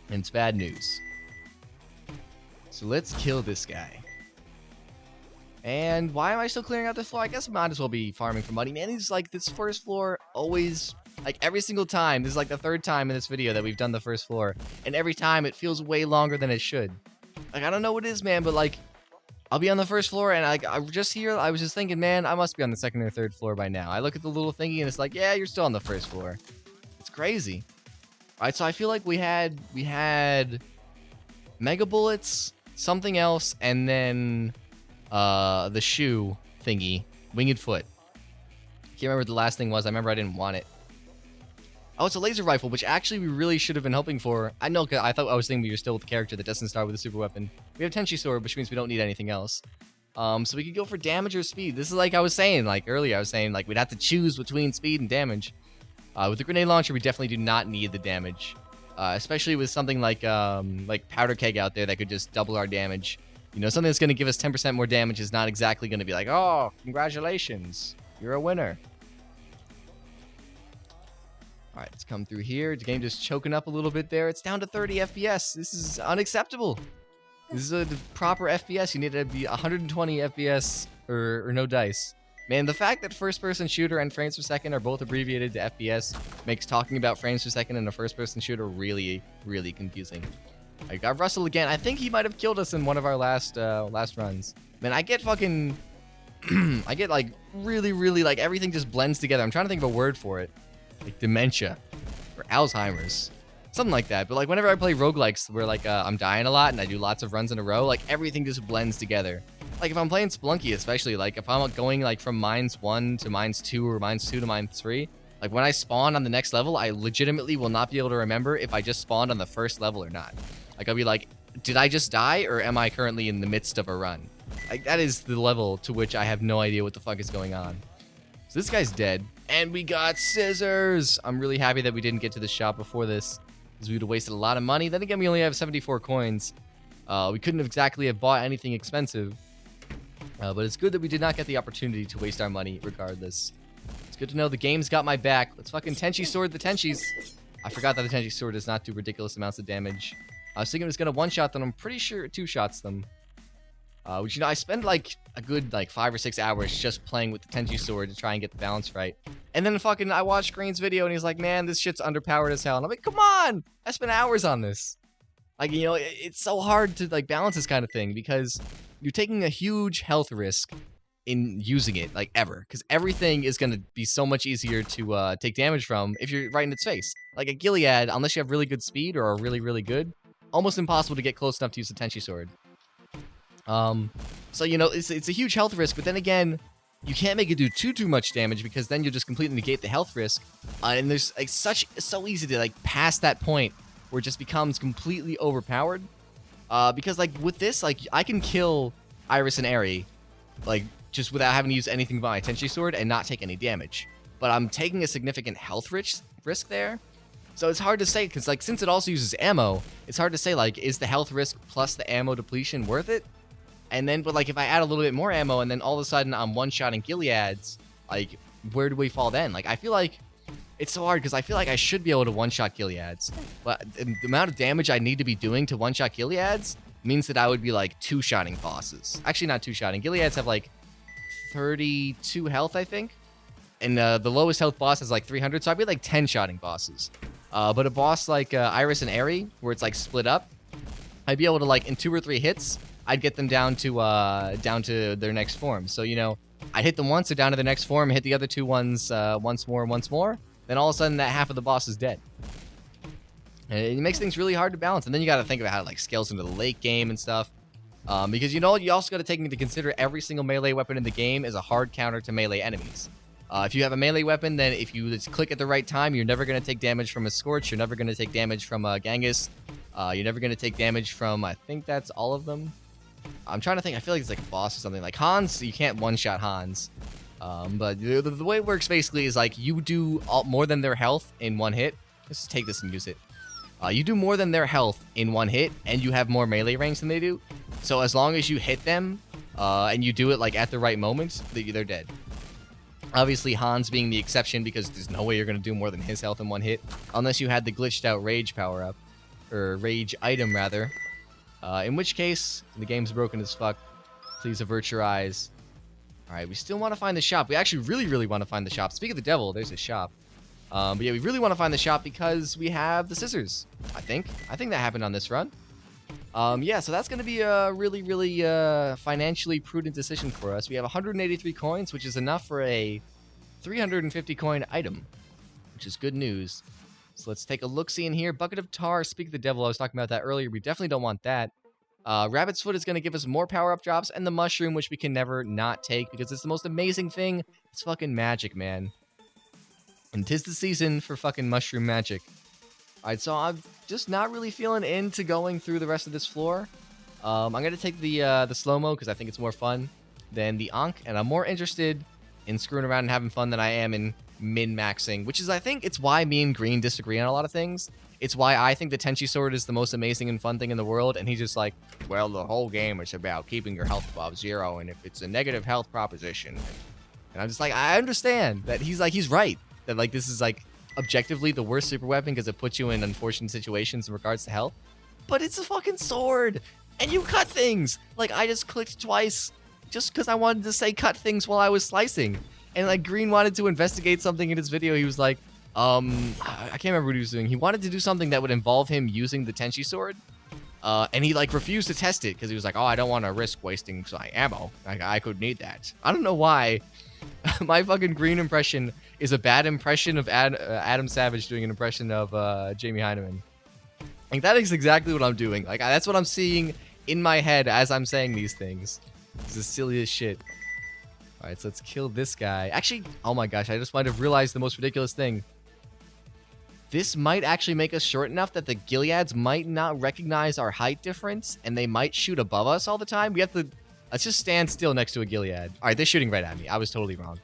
And it's bad news. So let's kill this guy. And why am I still clearing out this floor? I guess I might as well be farming for money. Man, it's like this first floor always, like every single time. This is like the third time in this video that we've done the first floor. And every time it feels way longer than it should. Like, I don't know what it is, man, but like, I'll be on the first floor and I was just thinking, man, I must be on the second or third floor by now. I look at the little thingy and it's like, yeah, you're still on the first floor. It's crazy. All right, so I feel like we had Mega Bullets, something else, and then the shoe thingy, Winged Foot. Can't remember what the last thing was. I remember I didn't want it. Oh, it's a laser rifle, which actually we really should have been hoping for. I know, cause I was thinking we were still with the character that doesn't start with a super weapon. We have Tenchi Sword, which means we don't need anything else. So we could go for damage or speed. This is like I was saying, like earlier, I was saying like we'd have to choose between speed and damage. With the grenade launcher, we definitely do not need the damage. Especially with something like Powder Keg out there that could just double our damage. You know, something that's going to give us 10% more damage is not exactly going to be like, oh, congratulations, you're a winner. All right, let's come through here. The game just choking up a little bit there. It's down to 30 FPS. This is unacceptable. This is a proper FPS. You need to be 120 FPS or no dice. Man, the fact that first-person shooter and frames per second are both abbreviated to FPS makes talking about frames per second in a first-person shooter really, really confusing. I got Russell again. I think he might have killed us in one of our last runs. Man, I get fucking... I get, like, really, really, like, everything just blends together. I'm trying to think of a word for it. Like, dementia. Or Alzheimer's. Something like that. But, like, whenever I play roguelikes where, like, I'm dying a lot and I do lots of runs in a row, like, everything just blends together. Like, if I'm playing Spelunky especially, like, if I'm going, like, from mines 1 to mines 2 or mines 2 to mines 3, like, when I spawn on the next level, I legitimately will not be able to remember if I just spawned on the first level or not. Like, I'll be like, did I just die or am I currently in the midst of a run? Like, that is the level to which I have no idea what the fuck is going on. So this guy's dead. And we got scissors! I'm really happy that we didn't get to the shop before this, because we would have wasted a lot of money. Then again, we only have 74 coins. We couldn't exactly have bought anything expensive. But it's good that we did not get the opportunity to waste our money regardless. It's good to know the game's got my back. Let's fucking Tenchi Sword the Tenchis. I forgot that the Tenchi Sword does not do ridiculous amounts of damage. I was thinking it was going to one-shot them. I'm pretty sure it two-shots them. Which, you know, I spend, like, a good, like, 5 or 6 hours just playing with the Tenchi Sword to try and get the balance right. And then fucking, I watched Green's video, and he's like, man, this shit's underpowered as hell. And I'm like, come on! I spent hours on this. Like, you know, it's so hard to, like, balance this kind of thing, because you're taking a huge health risk in using it, like, ever. Because everything is going to be so much easier to take damage from if you're right in its face. Like, a Gilead, unless you have really good speed or are really, really good, almost impossible to get close enough to use the Tenchi Sword. So, you know, it's a huge health risk, but then again, you can't make it do too much damage, because then you'll just completely negate the health risk. And there's, like, it's so easy to, like, pass that point where it just becomes completely overpowered. Because, like, with this, like, I can kill Iris and Aerie, like, just without having to use anything but my Tenchi Sword and not take any damage. But I'm taking a significant health risk there. So it's hard to say, because, like, since it also uses ammo, it's hard to say, like, is the health risk plus the ammo depletion worth it? And then, but, like, if I add a little bit more ammo and then all of a sudden I'm one-shotting Gileads, like, where do we fall then? Like, I feel like it's so hard, because I feel like I should be able to one-shot Gileads. But the amount of damage I need to be doing to one-shot Gileads means that I would be, like, two-shotting bosses. Actually, not two-shotting. Gileads have, like, 32 health, I think. And the lowest health boss has, like, 300, so I'd be, like, 10-shotting bosses. But a boss like Iris and Aerie, where it's, like, split up, I'd be able to, like, in 2 or 3 hits, I'd get them down to their next form. So, you know, I'd hit them once, they're down to the next form, hit the other 2 ones once more. Then all of a sudden, that half of the boss is dead. And it makes things really hard to balance. And then you got to think about how it, like, scales into the late game and stuff. Because, you know, you also got to take into consider every single melee weapon in the game is a hard counter to melee enemies. If you have a melee weapon, then if you just click at the right time, you're never going to take damage from a Scorch. You're never going to take damage from a Genghis. You're never going to take damage from, I think that's all of them. I'm trying to think. I feel like it's like a boss or something. Like Hans, you can't one-shot Hans. But the way it works basically is, like, you do more than their health in one hit. Let's take this and use it. You do more than their health in one hit, and you have more melee range than they do. So as long as you hit them, and you do it, like, at the right moments, they're dead. Obviously, Hans being the exception, because there's no way you're going to do more than his health in one hit, unless you had the glitched out rage power-up, or rage item, rather. In which case, the game's broken as fuck. Please avert your eyes. Alright, we still want to find the shop. We actually really want to find the shop. Speak of the devil, there's a shop. But yeah, we really want to find the shop because we have the scissors, I think. I think that happened on this run. Yeah, so that's going to be a really financially prudent decision for us. We have 183 coins, which is enough for a 350 coin item, which is good news. So let's take a look-see in here. Bucket of Tar, Speak of the Devil, I was talking about that earlier. We definitely don't want that. Rabbit's Foot is going to give us more power-up drops, and the Mushroom, which we can never not take, because it's the most amazing thing. It's fucking magic, man. And 'tis the season for fucking mushroom magic. Alright, so I'm just not really feeling into going through the rest of this floor. I'm going to take the slow-mo, because I think it's more fun than the Ankh, and I'm more interested in screwing around and having fun than I am in min-maxing, which is, I think, it's why me and Green disagree on a lot of things. It's why I think the Tenchi Sword is the most amazing and fun thing in the world, and he's just like, well, the whole game is about keeping your health above 0, and if it's a negative health proposition. And I'm just like, I understand that he's right. That, like, this is, like, objectively the worst super weapon because it puts you in unfortunate situations in regards to health. But it's a fucking sword! And you cut things! Like, I just clicked twice just because I wanted to say cut things while I was slicing. And like Green wanted to investigate something in his video. He was like, I can't remember what he was doing. He wanted to do something that would involve him using the Tenchi sword. And he like refused to test it because he was like, oh, I don't want to risk wasting my ammo. I could need that. I don't know why. My fucking Green impression is a bad impression of Adam Savage doing an impression of Jamie Heineman. Like, that is exactly what I'm doing. Like, that's what I'm seeing in my head as I'm saying these things. This is silly as shit. Alright, so let's kill this guy. Actually, oh my gosh, I just might have realized the most ridiculous thing. This might actually make us short enough that the Gileads might not recognize our height difference, and they might shoot above us all the time. We have to... Let's just stand still next to a Gilead. Alright, they're shooting right at me. I was totally wrong.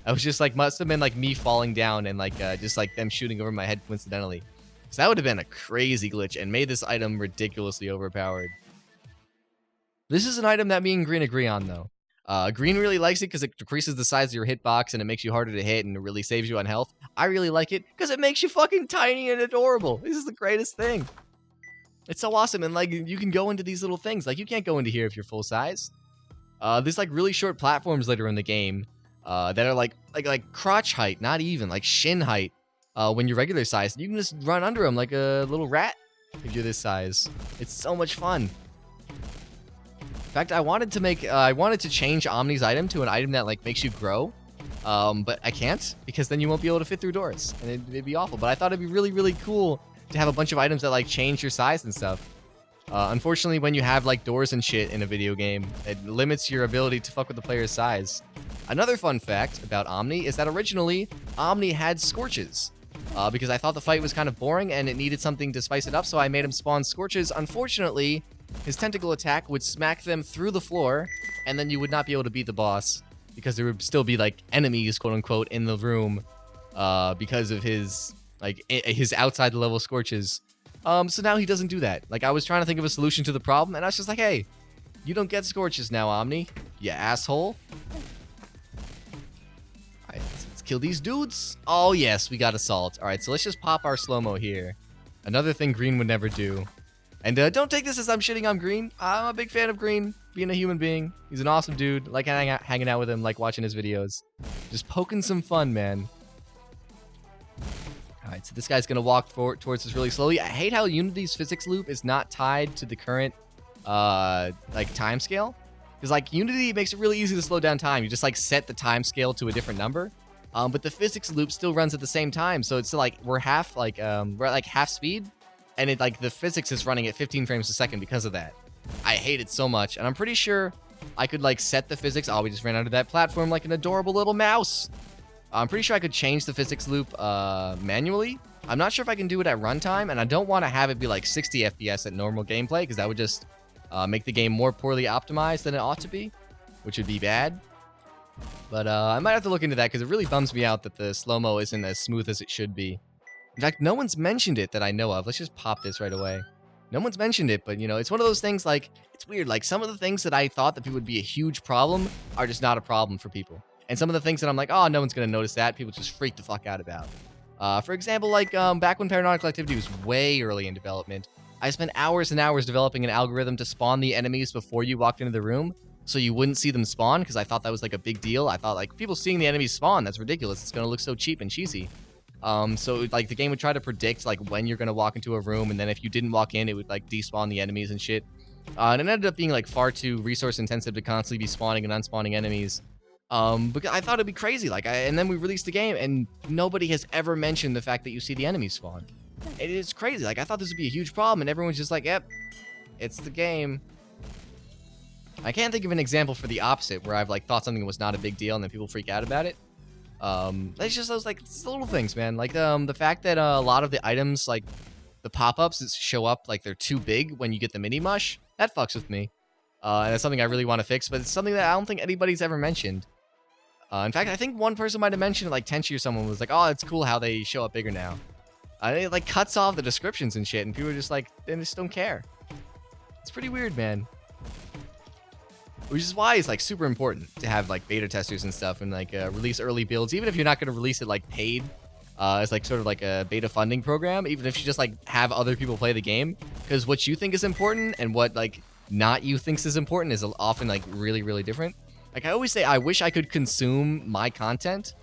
I was just like, must have been like me falling down and like, just like them shooting over my head coincidentally. So that would have been a crazy glitch and made this item ridiculously overpowered. This is an item that me and Green agree on, though. Green really likes it because it decreases the size of your hitbox and it makes you harder to hit and it really saves you on health. I really like it because it makes you fucking tiny and adorable. This is the greatest thing. It's so awesome, and like you can go into these little things. Like you can't go into here if you're full size. There's like really short platforms later in the game that are like crotch height, not even like shin height. When you're regular size, you can just run under them like a little rat if you're this size. It's so much fun. In fact, I wanted to change Omni's item to an item that like makes you grow, but I can't because then you won't be able to fit through doors, and it'd be awful. But I thought it'd be really, really cool to have a bunch of items that like change your size and stuff. Unfortunately, when you have like doors and shit in a video game, it limits your ability to fuck with the player's size. Another fun fact about Omni is that originally Omni had Scorches. Because I thought the fight was kind of boring and it needed something to spice it up, so I made him spawn Scorches. Unfortunately, his tentacle attack would smack them through the floor, and then you would not be able to beat the boss, because there would still be, like, enemies, quote-unquote, in the room, because of his, like, his outside-the-level Scorches. So now he doesn't do that. Like, I was trying to think of a solution to the problem, and I was just like, hey, you don't get Scorches now, Omni, you asshole. Alright, let's kill these dudes. Oh, yes, we got Assault. Alright, so let's just pop our slow-mo here. Another thing Green would never do. And don't take this as I'm shitting on Green. I'm a big fan of Green, being a human being. He's an awesome dude. Like hanging out with him, like watching his videos. Just poking some fun, man. Alright, so this guy's going to walk towards us really slowly. I hate how Unity's physics loop is not tied to the current, like, time scale. Because, like, Unity makes it really easy to slow down time. You just, like, set the time scale to a different number. But the physics loop still runs at the same time. So it's like, we're at, like, half speed. And it, like, the physics is running at 15 frames a second because of that. I hate it so much. And I'm pretty sure I could, like, set the physics. Oh, we just ran under that platform like an adorable little mouse. I'm pretty sure I could change the physics loop manually. I'm not sure if I can do it at runtime. And I don't want to have it be, like, 60 FPS at normal gameplay, because that would just make the game more poorly optimized than it ought to be, which would be bad. But I might have to look into that, because it really bums me out that the slow-mo isn't as smooth as it should be. In fact, no one's mentioned it that I know of. Let's just pop this right away. No one's mentioned it, but, you know, it's one of those things, like, it's weird. Like, some of the things that I thought that people would be a huge problem are just not a problem for people. And some of the things that I'm like, oh, no one's going to notice that, people just freak the fuck out about. For example, like, back when Paranautical Activity was way early in development, I spent hours and hours developing an algorithm to spawn the enemies before you walked into the room, so you wouldn't see them spawn, because I thought that was, like, a big deal. I thought, like, people seeing the enemies spawn, that's ridiculous. It's going to look so cheap and cheesy. So, like, the game would try to predict, like, when you're going to walk into a room, and then if you didn't walk in, it would, like, despawn the enemies and shit. And it ended up being, like, far too resource-intensive to constantly be spawning and unspawning enemies. But I thought it'd be crazy, like, and then we released the game, and nobody has ever mentioned the fact that you see the enemies spawn. It is crazy. Like, I thought this would be a huge problem, and everyone's just like, yep, it's the game. I can't think of an example for the opposite, where I've, like, thought something was not a big deal, and then people freak out about it. It's just those, like, little things, man. Like, the fact that a lot of the items, like, the pop-ups that show up, like, they're too big when you get the mini-mush, that fucks with me. And it's something I really want to fix, but it's something that I don't think anybody's ever mentioned. In fact, I think one person might have mentioned it, like, Tenchi or someone was like, oh, it's cool how they show up bigger now. It, like, cuts off the descriptions and shit, and people are just like, they just don't care. It's pretty weird, man. Which is why it's, like, super important to have, like, beta testers and stuff and, like, release early builds, even if you're not going to release it, like, paid, as, like, sort of like a beta funding program, even if you just, like, have other people play the game, because what you think is important and what, like, not you thinks is important is often, like, really, really different. Like I always say, I wish I could consume my content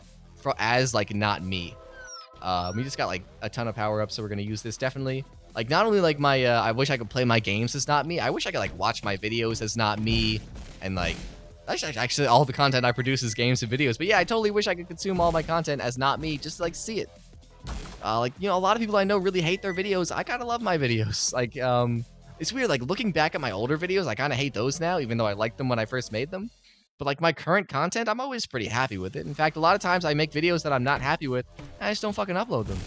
as like not me. We just got like a ton of power-ups, so we're gonna use this definitely. Like not only like my, I wish I could play my games as not me. I wish I could like watch my videos as not me, and like actually all the content I produce is games and videos. But yeah, I totally wish I could consume all my content as not me, just to, like see it. Like you know, a lot of people I know really hate their videos. I kind of love my videos. Like it's weird. Like looking back at my older videos, I kind of hate those now, even though I liked them when I first made them. But like my current content, I'm always pretty happy with it. In fact, a lot of times I make videos that I'm not happy with, and I just don't fucking upload them.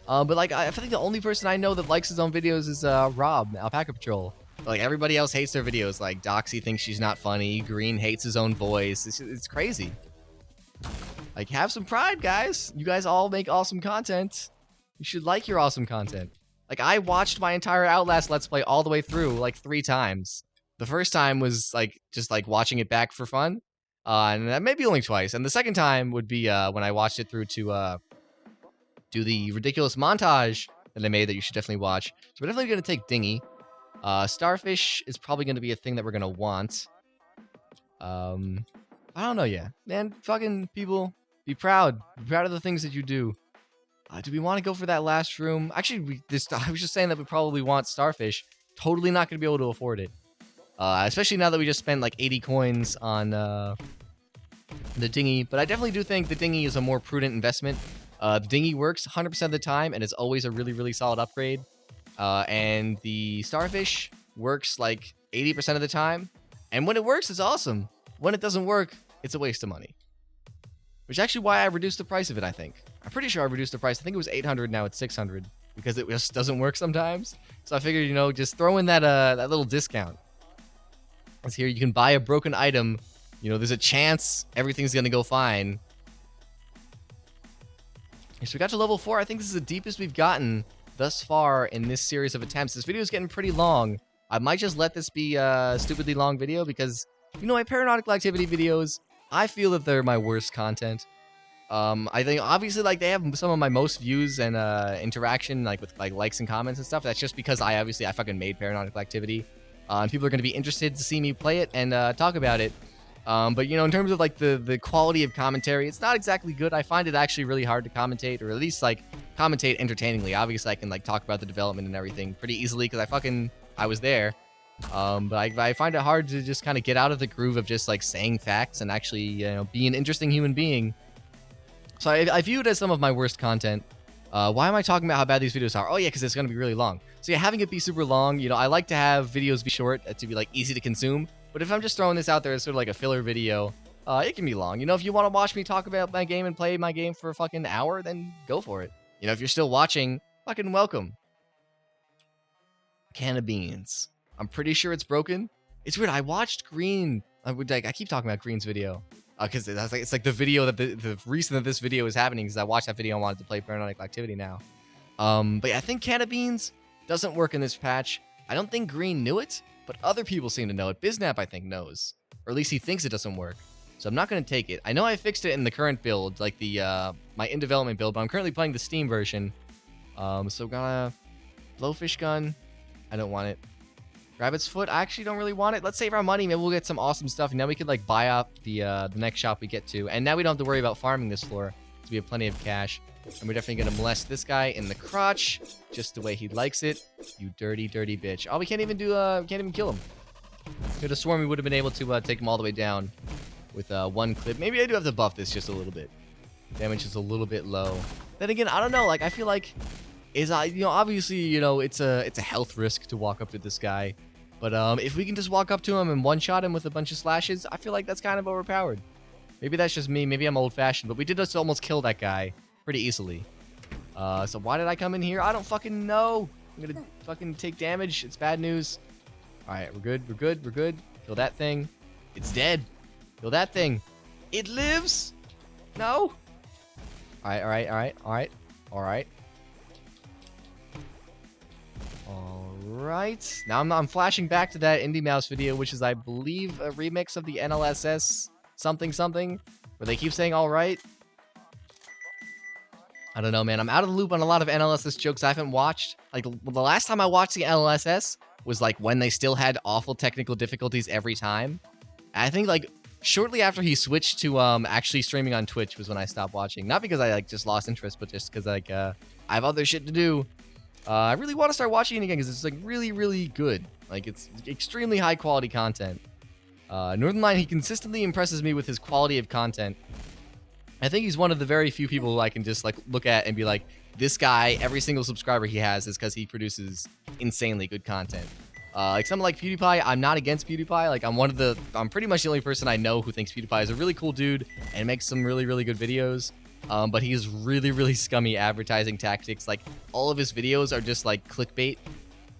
But like I think the only person I know that likes his own videos is Rob, Alpaca Patrol. Like everybody else hates their videos. Like Doxy thinks she's not funny. Green hates his own voice. It's crazy. Like have some pride, guys. You guys all make awesome content. You should like your awesome content. Like I watched my entire Outlast Let's Play all the way through like 3 times. The first time was like just like watching it back for fun, and maybe only twice. And the second time would be when I watched it through to do the ridiculous montage that I made that you should definitely watch. So we're definitely gonna take Dinghy. Starfish is probably gonna be a thing that we're gonna want. I don't know yet, man. Fucking people, be proud. Be proud of the things that you do. Do we want to go for that last room? Actually, I was just saying that we probably want Starfish. Totally not gonna be able to afford it. Especially now that we just spent like 80 coins on the Dinghy. But I definitely do think the Dinghy is a more prudent investment. The Dinghy works 100% of the time, and it's always a really, really solid upgrade. And the Starfish works like 80% of the time. And when it works, it's awesome. When it doesn't work, it's a waste of money. Which is actually why I reduced the price of it, I think. I'm pretty sure I reduced the price. I think it was 800, now it's 600. Because it just doesn't work sometimes. So I figured, you know, just throw in that little discount. Here you can buy a broken item. You know, there's a chance everything's gonna go fine. So we got to level 4. I think this is the deepest we've gotten thus far in this series of attempts. This video is getting pretty long. I might just let this be a stupidly long video because, you know, my Paranautical Activity videos, I feel that they're my worst content. I think obviously like they have some of my most views and interaction, like with like likes and comments and stuff. That's just because I fucking made Paranautical Activity. And people are going to be interested to see me play it and talk about it. But, you know, in terms of, like, the quality of commentary, it's not exactly good. I find it actually really hard to commentate, or at least, like, commentate entertainingly. Obviously, I can, like, talk about the development and everything pretty easily because I was there. But I find it hard to just kind of get out of the groove of just, like, saying facts and actually, you know, be an interesting human being. So I view it as some of my worst content. Why am I talking about how bad these videos are? Oh, yeah, because it's going to be really long. So yeah, having it be super long, you know, I like to have videos be short to be, like, easy to consume. But if I'm just throwing this out there as sort of like a filler video, it can be long. You know, if you want to watch me talk about my game and play my game for a fucking hour, then go for it. You know, if you're still watching, fucking welcome. Can of beans. I'm pretty sure it's broken. It's weird. I watched Green. I keep talking about Green's video. Because it's like the video that the reason that this video is happening is I watched that video and wanted to play Paranautical Activity now. But yeah, I think Can of Beans doesn't work in this patch. I don't think Green knew it, but other people seem to know it. Biznap, I think, knows. Or at least he thinks it doesn't work. So I'm not going to take it. I know I fixed it in the current build, like the my in-development build, but I'm currently playing the Steam version. So gonna Blowfish Gun. I don't want it. Rabbit's Foot, I actually don't really want it. Let's save our money. Maybe we'll get some awesome stuff. And now we could, like, buy up the next shop we get to. And now we don't have to worry about farming this floor, because we have plenty of cash. And we're definitely going to molest this guy in the crotch, just the way he likes it. You dirty, dirty bitch. Oh, we can't even can't even kill him. Could have sworn we would have been able to take him all the way down with one clip. Maybe I do have to buff this just a little bit. Damage is a little bit low. Then again, I don't know. Like, I feel like, you know, obviously, you know, it's a health risk to walk up to this guy. But if we can just walk up to him and one-shot him with a bunch of slashes, I feel like that's kind of overpowered. Maybe that's just me. Maybe I'm old-fashioned. But we did just almost kill that guy pretty easily. So why did I come in here? I don't fucking know. I'm gonna fucking take damage. It's bad news. Alright, we're good. We're good. We're good. Kill that thing. It's dead. Kill that thing. It lives. No. Alright, alright, alright, alright. Alright. Alright. Now I'm flashing back to that Indie Mouse video, which is, I believe, a remix of the NLSS something something, where they keep saying alright. I don't know, man. I'm out of the loop on a lot of NLSS jokes I haven't watched. Like, the last time I watched the NLSS was, like, when they still had awful technical difficulties every time. I think like shortly after he switched to actually streaming on Twitch was when I stopped watching. Not because I like just lost interest, but just because like I have other shit to do. I really want to start watching it again because it's like really, really good. Like it's extremely high quality content. Northernlion, he consistently impresses me with his quality of content. I think he's one of the very few people who I can just like look at and be like, this guy, every single subscriber he has is because he produces insanely good content. Like someone like PewDiePie, I'm not against PewDiePie. Like I'm pretty much the only person I know who thinks PewDiePie is a really cool dude and makes some really, really good videos. But he has really, really scummy advertising tactics. Like all of his videos are just like clickbait.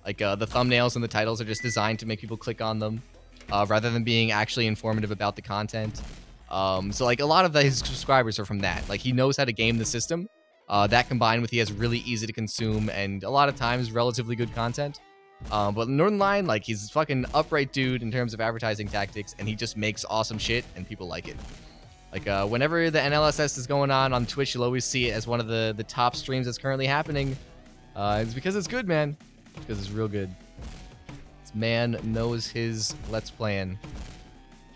Like the thumbnails and the titles are just designed to make people click on them, rather than being actually informative about the content. So like a lot of his subscribers are from that. Like he knows how to game the system. That combined with he has really easy to consume and a lot of times relatively good content. But Northernlion, like he's a fucking upright dude in terms of advertising tactics, and he just makes awesome shit and people like it. Like whenever the NLSS is going on Twitch, you'll always see it as one of the top streams that's currently happening. It's because it's good, man. Because it's real good. This man knows his Let's Playin'.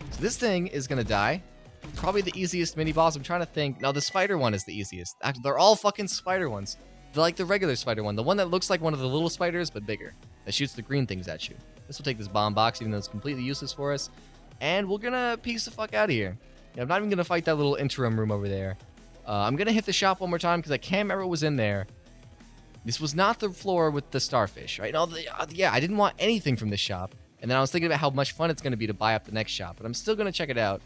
So this thing is gonna die. It's probably the easiest mini boss. I'm trying to think. No, the spider one is the easiest. Actually, they're all fucking spider ones. They're like the regular spider one. The one that looks like one of the little spiders, but bigger. That shoots the green things at you. This will take this bomb box, even though it's completely useless for us. And we're gonna piece the fuck out of here. Yeah, I'm not even gonna fight that little interim room over there. I'm gonna hit the shop one more time because I can't remember what was in there. This was not the floor with the starfish, right? No, yeah, I didn't want anything from this shop. And then I was thinking about how much fun it's gonna be to buy up the next shop, but I'm still gonna check it out.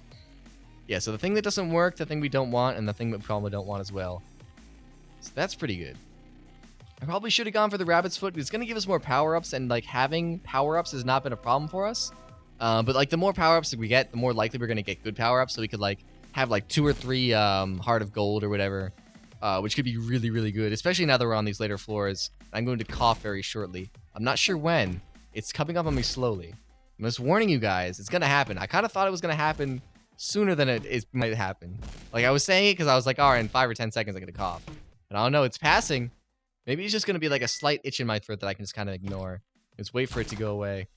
Yeah, so the thing that doesn't work, the thing we don't want, and the thing that we probably don't want as well. So that's pretty good. I probably should have gone for the rabbit's foot. It's gonna give us more power-ups, and like having power-ups has not been a problem for us. But like the more power-ups that we get, the more likely we're gonna get good power-ups. So we could like have like 2 or 3 heart of gold or whatever, which could be really, really good, especially now that we're on these later floors. I'm going to cough very shortly. I'm not sure when. It's coming up on me slowly. I'm just warning you guys, it's gonna happen. I kind of thought it was gonna happen sooner than it might happen. Like I was saying it because I was like, all right, in 5 or 10 seconds I'm gonna cough. And I don't know, it's passing. Maybe it's just gonna be like a slight itch in my throat that I can just kind of ignore. Just wait for it to go away.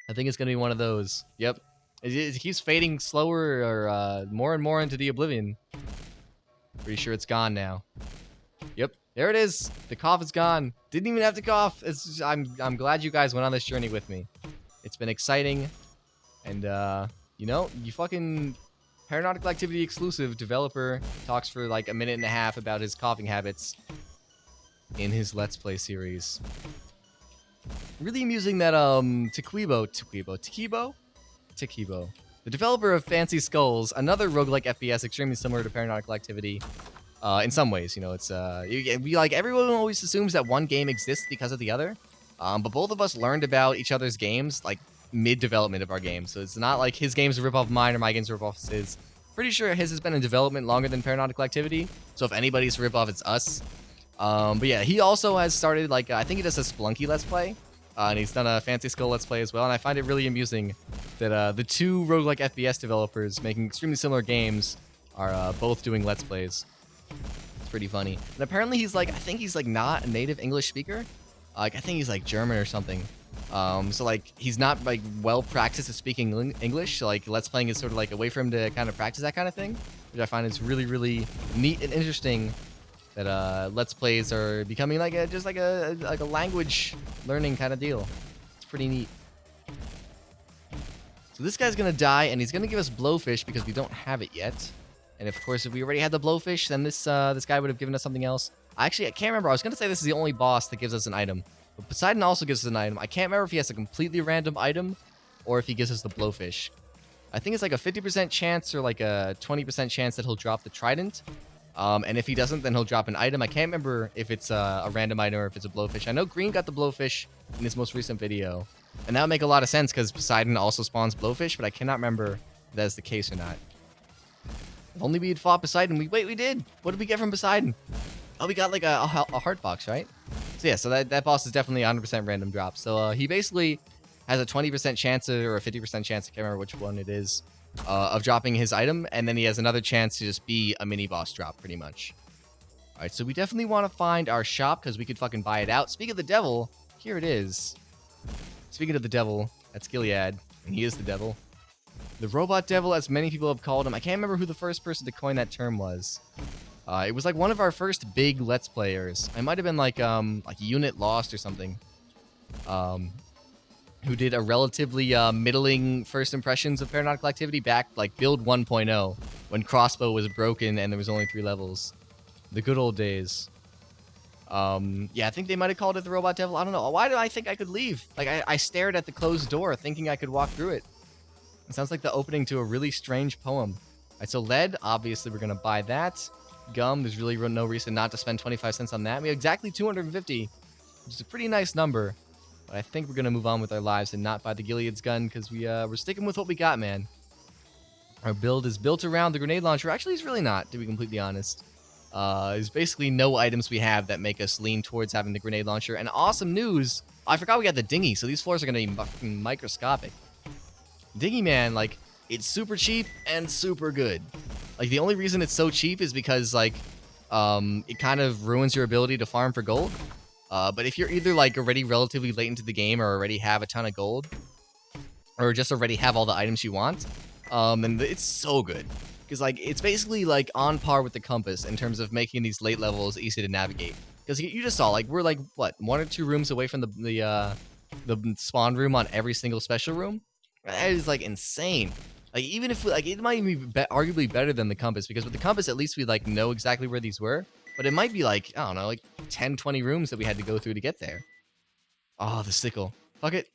I think it's gonna be one of those. Yep. It keeps fading slower or more and more into the oblivion. Pretty sure it's gone now. Yep, there it is. The cough is gone. Didn't even have to cough. It's just, I'm glad you guys went on this journey with me. It's been exciting, and you know, you fucking Paranautical Activity exclusive developer talks for like a minute and a half about his coughing habits in his Let's Play series. Really amusing that Taquibo, the developer of Fancy Skulls, another roguelike FPS extremely similar to Paranautical Activity. In some ways, you know, it's like everyone always assumes that one game exists because of the other. But both of us learned about each other's games like mid-development of our game. So it's not like his game's a rip-off of mine or my game's a rip-off of his. Pretty sure his has been in development longer than Paranautical Activity. So if anybody's a rip-off, it's us. But yeah, he also has started like, I think he does a Splunky Let's Play. And he's done a Fancy Skull Let's Play as well. And I find it really amusing that the two roguelike FPS developers making extremely similar games are both doing Let's Plays. It's pretty funny. And apparently he's like, I think he's like not a native English speaker. Like I think he's like German or something. So like he's not like well practiced at speaking English. So like Let's Playing is sort of like a way for him to kind of practice that kind of thing, which I find is really, really neat and interesting. That Let's Plays are becoming like just like a language learning kind of deal. It's pretty neat. So this guy's gonna die, and he's gonna give us blowfish because we don't have it yet. And of course, if we already had the blowfish, then this guy would have given us something else. I can't remember. I was gonna say this is the only boss that gives us an item, but Poseidon also gives us an item. I can't remember if he has a completely random item or if he gives us the blowfish. I think it's like a 50% chance or like a 20% chance that he'll drop the trident. And if he doesn't, then he'll drop an item. I can't remember if it's a random item or if it's a blowfish. I know Green got the blowfish in his most recent video. And that would make a lot of sense because Poseidon also spawns blowfish, but I cannot remember if that is the case or not. If only we had fought Poseidon. We did. What did we get from Poseidon? Oh, we got like a heart box, right? So yeah, so that boss is definitely 100% random drop. So he basically has a 20% chance or a 50% chance, I can't remember which one it is, of dropping his item, and then he has another chance to just be a mini boss drop, pretty much. Alright, so we definitely want to find our shop, because we could fucking buy it out. Speaking of the devil, here it is. Speaking of the devil, that's Gilead, and he is the devil. The Robot Devil, as many people have called him. I can't remember who the first person to coin that term was. It was like one of our first big Let's Players. I might have been like Unit Lost or something. Who did a relatively middling first impressions of Paranautical Activity back like build 1.0 when Crossbow was broken and there was only 3 levels. The good old days. Yeah, I think they might have called it the Robot Devil. I don't know. Why did I think I could leave? Like, I stared at the closed door thinking I could walk through it. It sounds like the opening to a really strange poem. All right, so lead, obviously we're going to buy that. Gum, there's really no reason not to spend 25 cents on that. We have exactly 250, which is a pretty nice number. But I think we're going to move on with our lives and not buy the Gilead's gun because we're sticking with what we got, man. Our build is built around the grenade launcher. Actually, it's really not, to be completely honest. There's basically no items we have that make us lean towards having the grenade launcher. And awesome news, I forgot we got the dinghy, so these floors are going to be fucking microscopic. Dinghy, man, like, it's super cheap and super good. Like, the only reason it's so cheap is because, like, it kind of ruins your ability to farm for gold. But if you're either, like, already relatively late into the game or already have a ton of gold, or just already have all the items you want, then it's so good. Because, like, it's basically, like, on par with the compass in terms of making these late levels easy to navigate. Because you just saw, like, we're, like, what, 1 or 2 rooms away from the spawn room on every single special room? That is, like, insane. Like, even if, like, it might even be arguably better than the compass, because with the compass, at least we, like, know exactly where these were. But it might be, like, I don't know, like, 10, 20 rooms that we had to go through to get there. Oh, the sickle. Fuck it.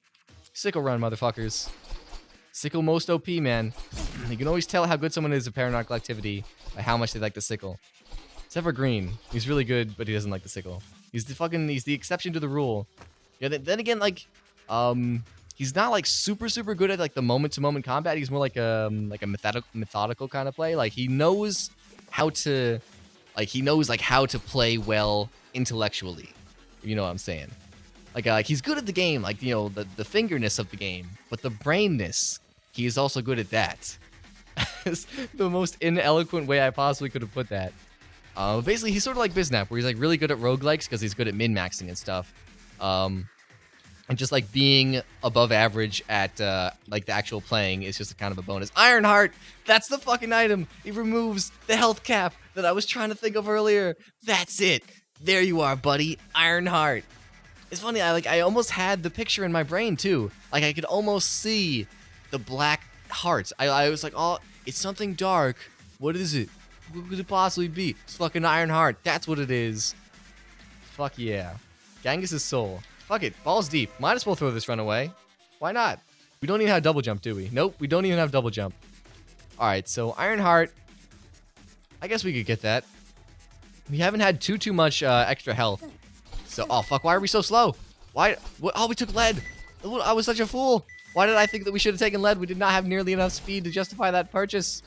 Sickle run, motherfuckers. Sickle most OP, man. You can always tell how good someone is at Paranautical Activity by how much they like the sickle. Except for Green. He's really good, but he doesn't like the sickle. He's the exception to the rule. Yeah, then again, like, he's not, like, super good at, like, the moment-to-moment combat. He's more like a methodical kind of play. Like, he knows how to, how to play well intellectually. If you know what I'm saying. Like, he's good at the game, like, you know, the fingerness of the game. But the brainness, he is also good at that. It's the most ineloquent way I possibly could have put that. Basically, he's sort of like Biznap, where he's, like, really good at roguelikes because he's good at min-maxing and stuff. And just, like, being above average at, like, the actual playing is just a kind of a bonus. Ironheart! That's the fucking item! It removes the health cap that I was trying to think of earlier. That's it! There you are, buddy. Ironheart. It's funny, I almost had the picture in my brain, too. Like, I could almost see the black hearts. I was like, oh, it's something dark. What is it? What could it possibly be? It's fucking Ironheart. That's what it is. Fuck yeah. Genghis' soul. Fuck it. Balls deep. Might as well throw this run away. Why not? We don't even have double jump, do we? Nope, we don't even have double jump. Alright, so Ironheart. I guess we could get that. We haven't had too much extra health. So, oh fuck, why are we so slow? Why? What? Oh, we took lead. I was such a fool. Why did I think that we should have taken lead? We did not have nearly enough speed to justify that purchase.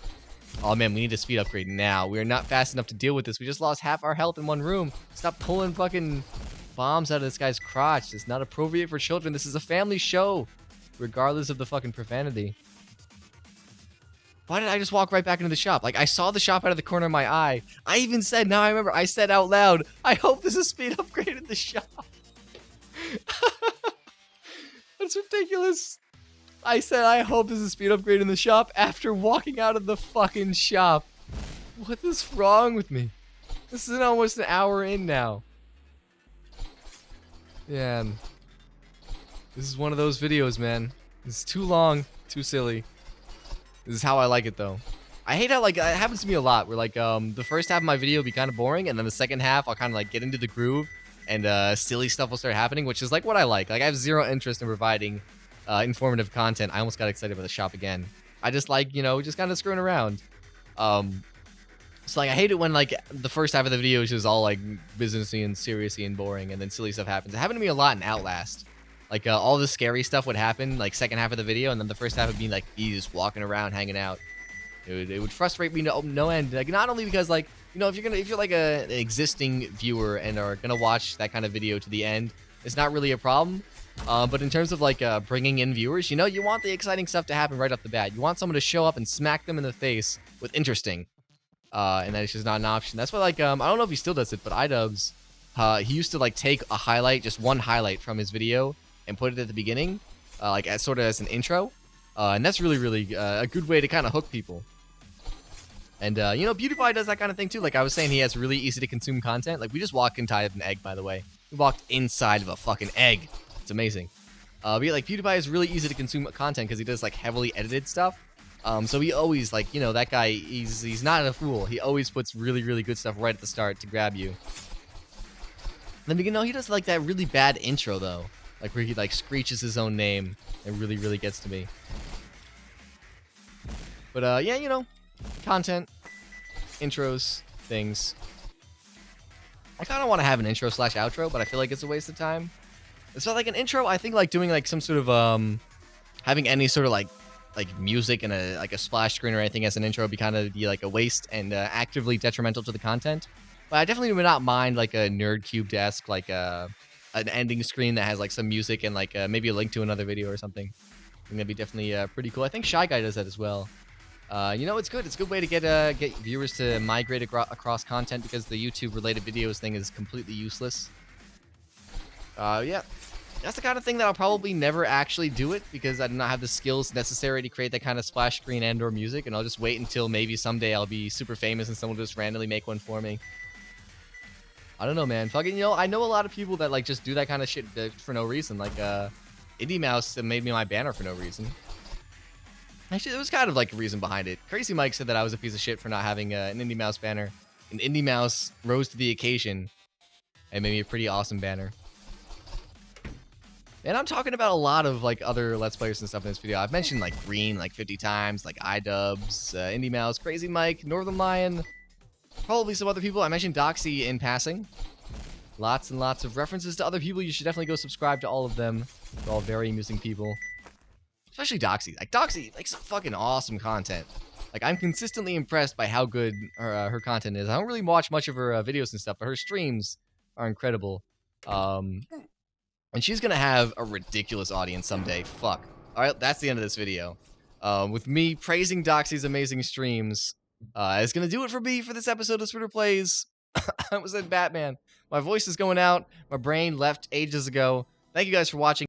Oh man, we need a speed upgrade now. We are not fast enough to deal with this. We just lost half our health in one room. Stop pulling fucking bombs out of this guy's crotch. It's not appropriate for children. This is a family show, regardless of the fucking profanity. Why did I just walk right back into the shop? Like, I saw the shop out of the corner of my eye. I even said, now I remember, I said out loud, I hope there's a speed upgrade in the shop. That's ridiculous. I said, I hope there's a speed upgrade in the shop after walking out of the fucking shop. What is wrong with me? This is almost an hour in now. Man. This is one of those videos, man. This is too long, too silly. This is how I like it, though. I hate how, like, it happens to me a lot, where, like, the first half of my video will be kind of boring, and then the second half, I'll kind of, like, get into the groove, and, silly stuff will start happening, which is, like, what I like. Like, I have zero interest in providing, informative content. I almost got excited about the shop again. I just like, you know, just kind of screwing around. So, like, I hate it when, like, the first half of the video is just all, like, businessy and seriously and boring, and then silly stuff happens. It happened to me a lot in Outlast. Like, all the scary stuff would happen, like, second half of the video, and then the first half would be, like, you just walking around, hanging out. It would frustrate me no end. Like, not only because, like, you know, if you're like an existing viewer and are gonna watch that kind of video to the end, it's not really a problem. But in terms of, like, bringing in viewers, you know, you want the exciting stuff to happen right off the bat. You want someone to show up and smack them in the face with interesting. And that is just not an option. That's why, like, I don't know if he still does it, but iDubbbz, he used to, like, take a highlight, just one highlight from his video, and put it at the beginning, like, as sort of as an intro. And that's really, really a good way to kind of hook people. And, you know, PewDiePie does that kind of thing, too. Like I was saying, he has really easy-to-consume content. Like, we just walked inside of an egg, by the way. We walked inside of a fucking egg. It's amazing. But, yeah, like, PewDiePie is really easy to consume content because he does, like, heavily edited stuff. So he always, like, you know, that guy, he's not a fool. He always puts really, really good stuff right at the start to grab you. Then, you know, he does, like, that really bad intro, though. Like, where he, like, screeches his own name. It really, really gets to me. But, yeah, you know, content, intros, things. I kind of want to have an intro/outro, but I feel like it's a waste of time. It's not like an intro. I think, like, doing, like, some sort of, having any sort of, like music and a splash screen or anything as an intro would be like a waste and actively detrimental to the content. But I definitely would not mind like a Nerdcube-esque, like an ending screen that has like some music and like maybe a link to another video or something. I think that'd be definitely pretty cool. I think Shy Guy does that as well. You know, it's good. It's a good way to get viewers to migrate across content because the YouTube-related videos thing is completely useless. Yeah. That's the kind of thing that I'll probably never actually do it because I do not have the skills necessary to create that kind of splash screen and or music, and I'll just wait until maybe someday I'll be super famous and someone will just randomly make one for me. I don't know, man. Fucking, you know, I know a lot of people that like just do that kind of shit for no reason. Like, Indie Mouse made me my banner for no reason. Actually, there was kind of like a reason behind it. Crazy Mike said that I was a piece of shit for not having an Indie Mouse banner. And Indie Mouse rose to the occasion and made me a pretty awesome banner. And I'm talking about a lot of like other Let's Players and stuff in this video. I've mentioned like Green like 50 times, like iDubbbz, Indie Mouse, Crazy Mike, Northern Lion, probably some other people. I mentioned Doxy in passing. Lots and lots of references to other people. You should definitely go subscribe to all of them. They're all very amusing people. Especially Doxy. Like Doxy makes some fucking awesome content. Like I'm consistently impressed by how good her content is. I don't really watch much of her videos and stuff, but her streams are incredible. And she's gonna have a ridiculous audience someday. Fuck. Alright, that's the end of this video. With me praising Doxy's amazing streams. It's gonna do it for me for this episode of Spooder Plays. I was in Batman. My voice is going out. My brain left ages ago. Thank you guys for watching.